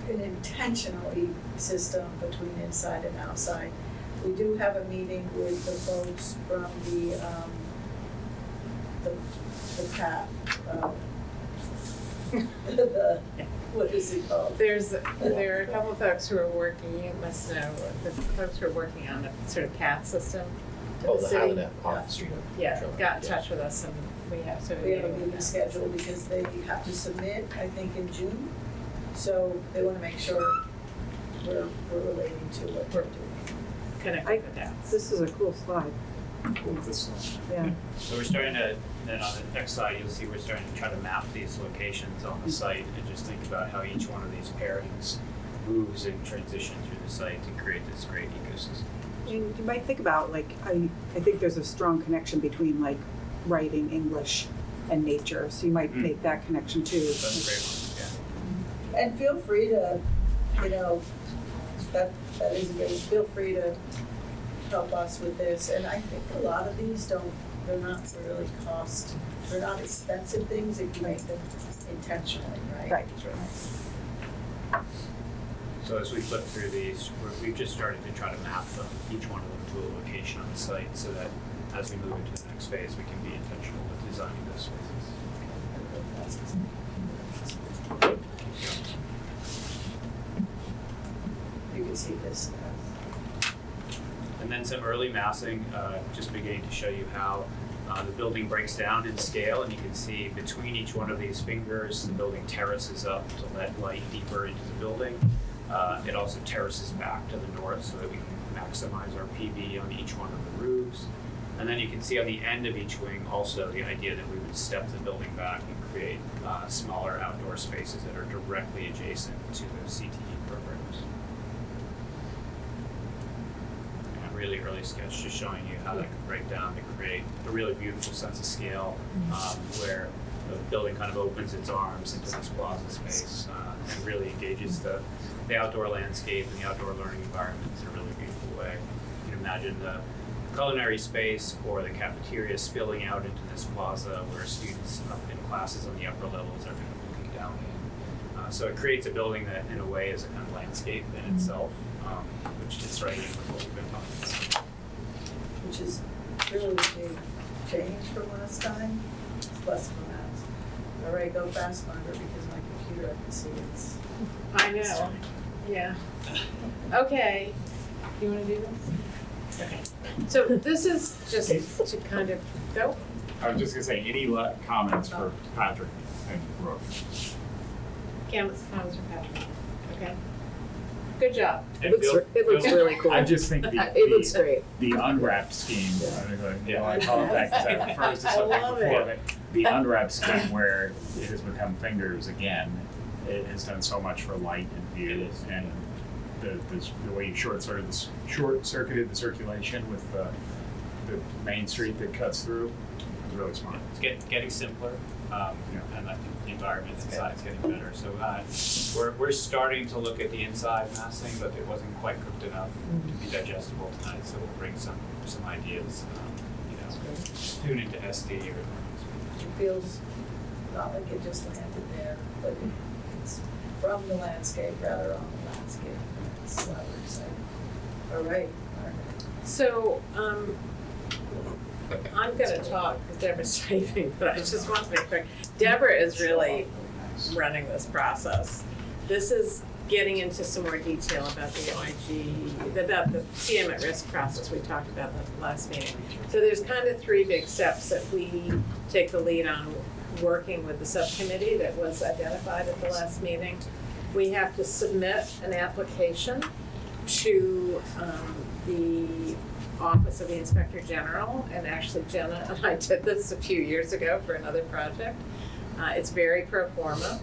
an intentional system between inside and outside. We do have a meeting with the folks from the PAT, what is it called? There are a couple of folks who are working, you must know, the folks who are working on the sort of CAT system for Oh, the the city. Highland off Street. Yeah, got in touch with us and we have sort of. We have a meeting scheduled because they have to submit, I think, in June. So they wanna make sure we're relating to what we're doing. Connected with that. This is a cool slide, yeah. So we're starting to, then on the next slide, you'll see we're starting to try to map these locations on the site and just think about how each one of these pairings moves and transitions through the site to create this great ecosystem. And you might think about, like, I think there's a strong connection between, like, writing, English, and nature, so you might make that connection too. That's a great one, yeah. And feel free to, you know, that is a good, feel free to help us with this. And I think a lot of these they're not really they're not expensive things if you make them intentionally, right? Right. That's right. So as we flip through these, we've just started to try to map them, each one of them to a location on the site, so that as we move into the next phase, we can be intentional with designing those spaces. You can see this. And then some early massing, just beginning to show you how The building breaks down in scale, and you can see between each one of these fingers, the building terraces up to let light deeper into the building. It also terraces back to the north so that we can maximize our PV on each one of the roofs. And then you can see on the end of each wing also the idea that we would step the building back and create smaller outdoor spaces that are directly adjacent to the CTE programs. And a really early sketch just showing you how that could break down to create a really beautiful sense of scale where the building kind of opens its arms into this plaza space and really engages the outdoor landscape and the outdoor learning environment in a really beautiful way. You can imagine the culinary space or the cafeteria spilling out into this plaza where students up in classes on the upper levels are kind of looking down in. So it creates a building that in a way is a kind of landscape in itself, which fits right in with what we've been talking about. Which is really a big change from last time. It's less of a mess. All right, go fast, Margaret, because my computer, I can see it's. I know, yeah. Okay, you wanna do this? Okay. So this is just to kind of go. I was just gonna say, any comments for Patrick and Brooke? Comments for Patrick, okay? Good job. It looks really cool. I just think It looks great. the unwrapped scheme, I call it that because that refers to I something love before, it. but the unwrapped scheme where it has become fingers again, it has done so much for light and view, and the way you short-circuited the circulation with the main street that cuts through is really smart. It's getting simpler, and I think the environment inside is getting better. So we're starting to look at the inside massing, but it wasn't quite cooked enough to be digestible tonight. So we'll bring some ideas, tune into SD or. It feels not like it just landed there, but it's from the landscape rather on the landscape. That's why we're excited. All right, Margaret. So, I'm gonna talk because Deborah's typing, but I just want to make quick. Deborah is really running this process. This is getting into some more detail about the OIG, about the CM at risk process we talked about at the last meeting. So there's kind of three big steps that we take the lead on working with the subcommittee that was identified at the last meeting. We have to submit an application to the Office of the Inspector General, and actually Jenna and I did this a few years ago for another project. It's very pro forma,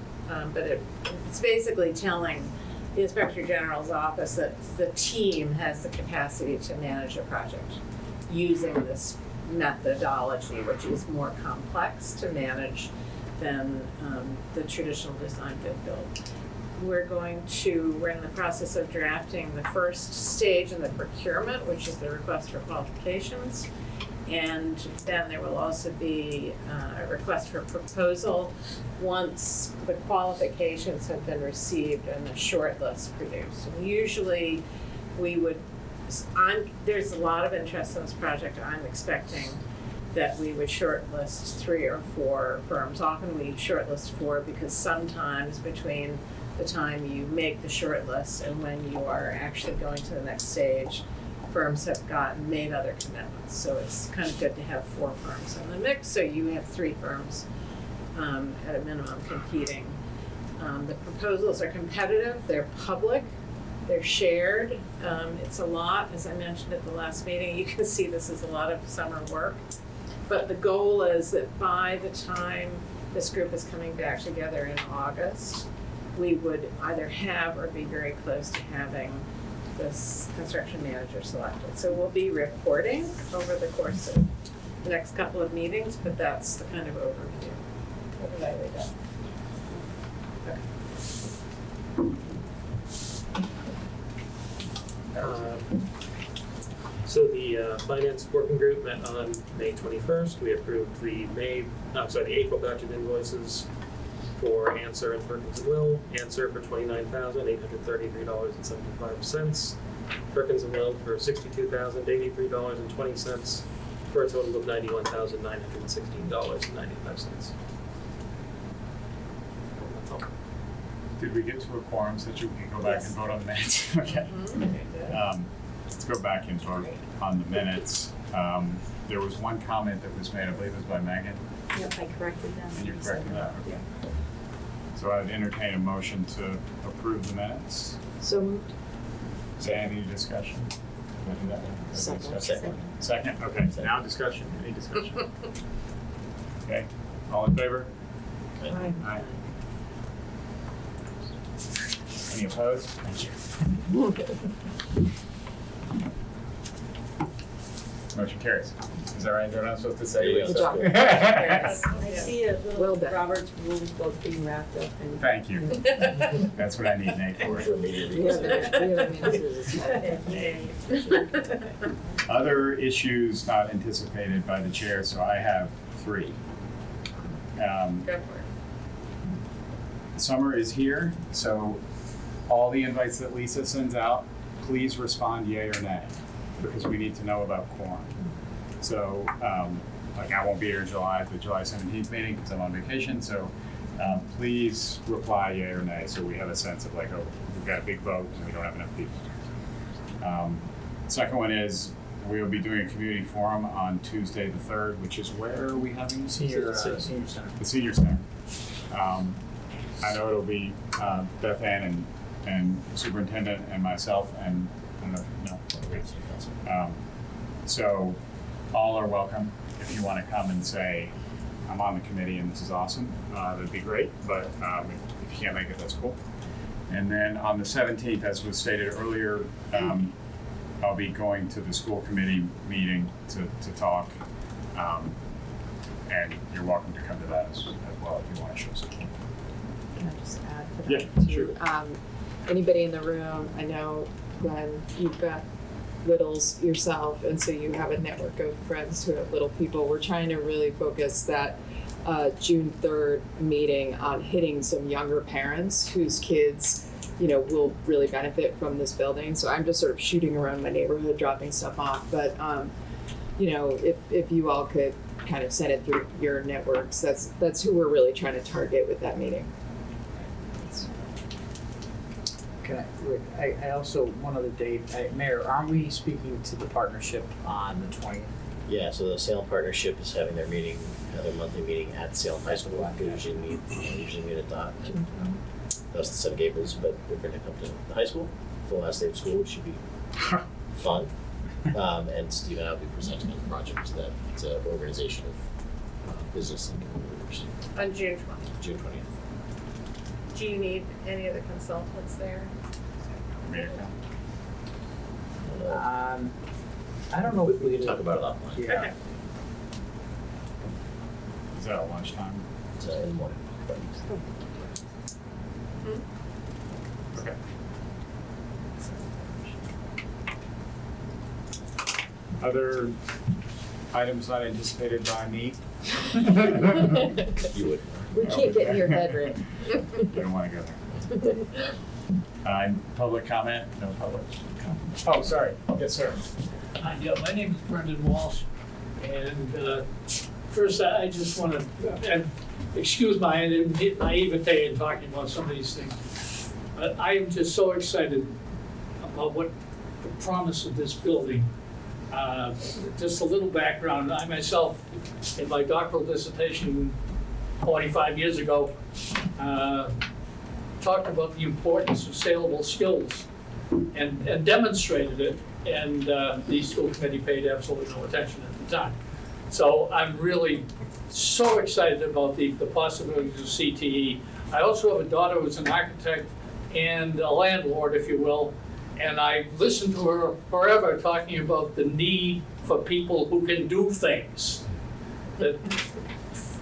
but it's basically telling the Inspector General's office that the team has the capacity to manage a project using this methodology, which is more complex to manage than the traditional design bid build. We're in the process of drafting the first stage in the procurement, which is the request for qualifications. And then there will also be a request for proposal once the qualifications have been received and the short list produced. And usually there's a lot of interest in this project. I'm expecting that we would shortlist 3 or 4 firms. Often we shortlist 4 because sometimes between the time you make the short list and when you are actually going to the next stage, firms have made other commitments. So it's kind of good to have 4 firms in the mix, so you have 3 firms at a minimum competing. The proposals are competitive, they're public, they're shared. It's a lot, as I mentioned at the last meeting. You can see this is a lot of summer work. But the goal is that by the time this group is coming back together in August, we would either have or be very close to having this construction manager selected. So we'll be reporting over the course of the next couple of meetings, but that's the kind of overview. What did I read up? So the finance working group met on May 21st. We approved the April batch of invoices for Answer and Perkins and Will. Answer for $29,833.75. Perkins and Will for $62,083.20 for a total of $91,916.95. Did we get to a quorum so that you can go back and vote on the minutes? Okay. Mm-hmm. Let's go back and vote on the minutes. There was one comment that was made, I believe it was by Megan, Yep, I corrected them. and you corrected that, okay. So I'd entertain a motion to approve the minutes. So moved. Is there any discussion? Do I do that? Any Second. discussion? Second, okay, so now discussion, any discussion? Okay, all in favor? Aye. Aye. Any opposed? Thank you. Motion carries. Is that right? They're not supposed to say Yeah, yes? Good job. I see a Well little done. Robert's rules book being wrapped up and. Thank you. That's what I need Nate for. For immediate We have reason. Other issues not anticipated by the chair, so I have 3. Go for it. Summer is here, so all the invites that Lisa sends out, please respond yay or nay, because we need to know about quorum. So, like I won't be here in July, the July 17th meeting, because I'm on vacation, so please reply yay or nay, so we have a sense of like, oh, we've got a big vote and we don't have enough people. Second one is, we'll be doing a community forum on Tuesday the 3rd, which is where are we having? Senior center. The senior center. I know it'll be Beth Ann and superintendent and myself and I don't know if so all are welcome. If you want to come and say, I'm on the committee and this is awesome, that'd be great. But if you can't make it, that's cool. And then on the 17th, as was stated earlier, I'll be going to the school committee meeting to talk. And you're welcome to come to that as well if you want to show support. Can I just add to that? Yeah, too? sure. Anybody in the room, I know, Glenn, you've got littles yourself, and so you have a network of friends who have little people. We're trying to really focus that June 3rd meeting on hitting some younger parents whose kids, you know, will really benefit from this building. So I'm just sort of shooting around my neighborhood, dropping stuff off. But, you know, if you all could kind of send it through your networks, that's who we're really trying to target with that meeting. Can I also, one other date, Mayor, aren't we speaking to the partnership on the 20th? Yeah, so the Salem Partnership is having their meeting, their monthly meeting at Salem High School. We usually meet at the, that's the Seven Gables, but we're gonna come to the high school, full last day of school, which should be fun. And Steve and I will be presenting on the project that it's an organization of business and community leaders. On June 20th. June 20th. Do you need any of the consultants there? I don't know if We can talk about it offline. Yeah. Okay. Is that at lunchtime? It's in the morning. Okay. Other items not anticipated by me? You would. We can't get in your head, Rick. I don't want to go there. Public comment? No public comment. Oh, sorry. Yes, sir. Yeah, my name is Brendan Walsh, and first I just want to excuse my naivete in talking about some of these things, but I am just so excited about what the promise of this building. Just a little background, I myself, in my doctoral dissertation 45 years ago, talked about the importance of saleable skills and demonstrated it, and the school committee paid absolutely no attention at the time. So I'm really so excited about the possibilities of CTE. I also have a daughter who's an architect and a landlord, if you will, and I listened to her forever talking about the need for people who can do things. That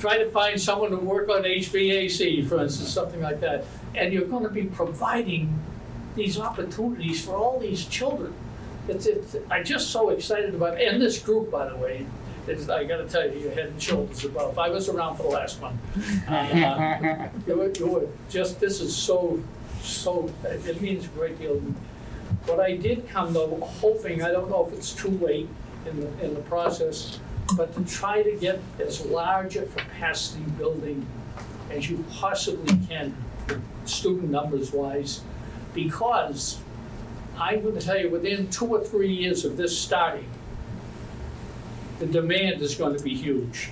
try to find someone to work on HVAC, for instance, something like that, and you're going to be providing these opportunities for all these children. I'm just so excited about it. And this group, by the way, I got to tell you, you're head and shoulders above. I was around for the last one. You were just, this is so, it means a great deal. What I did come though, hoping, I don't know if it's too late in the process, but to try to get as large a capacity building as you possibly can, student numbers wise, because I'm going to tell you, within 2 or 3 years of this starting, the demand is gonna be huge.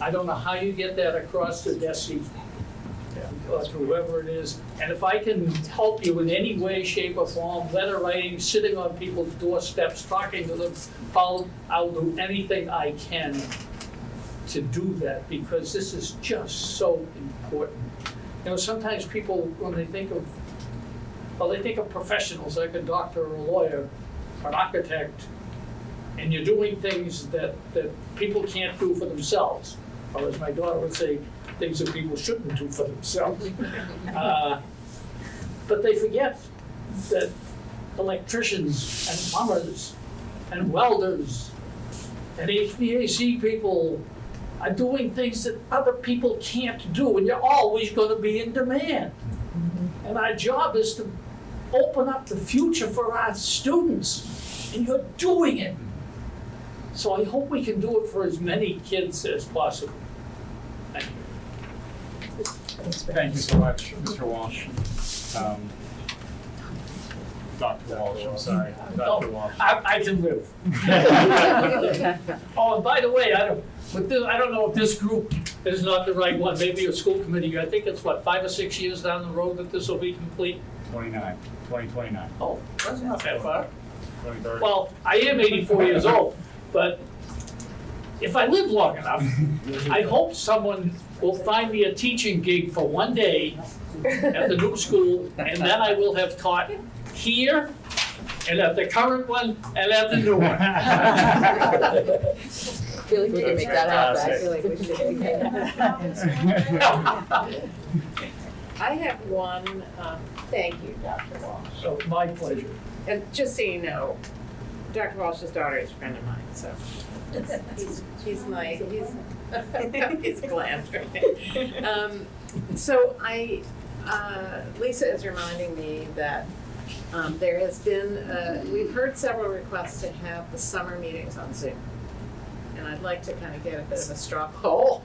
I don't know how you get that across to Desi, or to whoever it is, and if I can help you in any way, shape, or form, letter writing, sitting on people's doorsteps, talking to them, I'll do anything I can to do that, because this is just so important. You know, sometimes people, when they think of, well, they think of professionals like a doctor or a lawyer, or an architect, and you're doing things that people can't do for themselves, or as my daughter would say, things that people shouldn't do for themselves. But they forget that electricians and plumbers and welders and HVAC people are doing things that other people can't do, and you're always gonna be in demand. And our job is to open up the future for our students, and you're doing it. So I hope we can do it for as many kids as possible. Thank you. Thank you so much, Mr. Walsh. Dr. Walsh, I'm sorry, Dr. Walsh. I can live. Oh, and by the way, I don't know if this group is not the right one, maybe a school committee, I think it's what, 5 or 6 years down the road that this will be complete? 2029. Oh, that's not that far. 23rd. Well, I am 84 years old, but if I live long enough, I hope someone will find me a teaching gig for one day at the new school, and then I will have taught here, and at the current one, and at the new one. I feel like we can make that happen. I Fantastic. feel like we should make that. I have one, thank you, Dr. Walsh. So, my pleasure. And just so you know, Dr. Walsh's daughter is a friend of mine, so he's like, he's glad. So Lisa is reminding me that there has been, we've heard several requests to have the summer meetings on Zoom. And I'd like to kind of get a bit of a straw poll.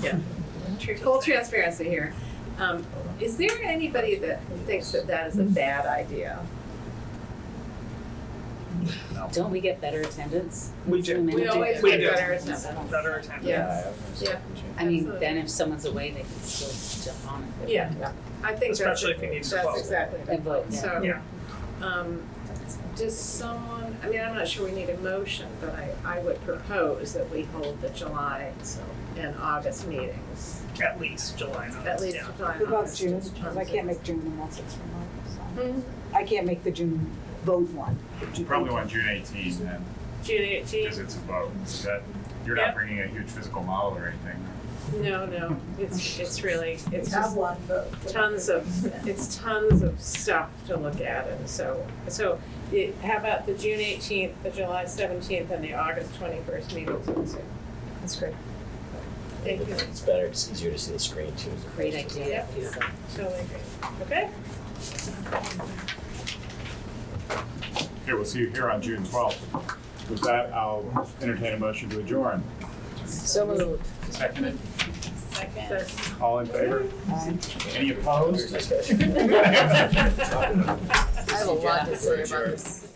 Yeah, full transparency here. Is there anybody that thinks that that is a bad idea? Don't we get better attendance? We do. We always We get do. better attendance. Better attendance. Yes, yeah. I mean, Absolutely. then if someone's away, they can still jump on it. Yeah, I think Especially if you need to that's vote. exactly And vote, right. yeah. So, Yeah. does someone, I mean, I'm not sure we need a motion, but I would propose that we hold the July and August meetings. At least July. At least Yeah. July and What about August. June? Because I can't make June and that's it's remote, Hmm? so. I can't make the June vote one. You probably want June 18 then, June because 18th? it's a vote. So that, you're Yep. not bringing a huge physical model or anything. No, it's really, it's Have just one, but. tons of stuff to look at, and so how about the June 18th, the July 17th, and the August 21st meetings on Zoom? That's great. Thank you. It's better, it's easier to see the screen too. Great idea. Yeah. Totally agree. Okay? Okay, we'll see you here on June 12th. With that, I'll entertain a motion to adjourn. So moved. Seconded. Second. All in favor? Any opposed? I have a lot to say about this.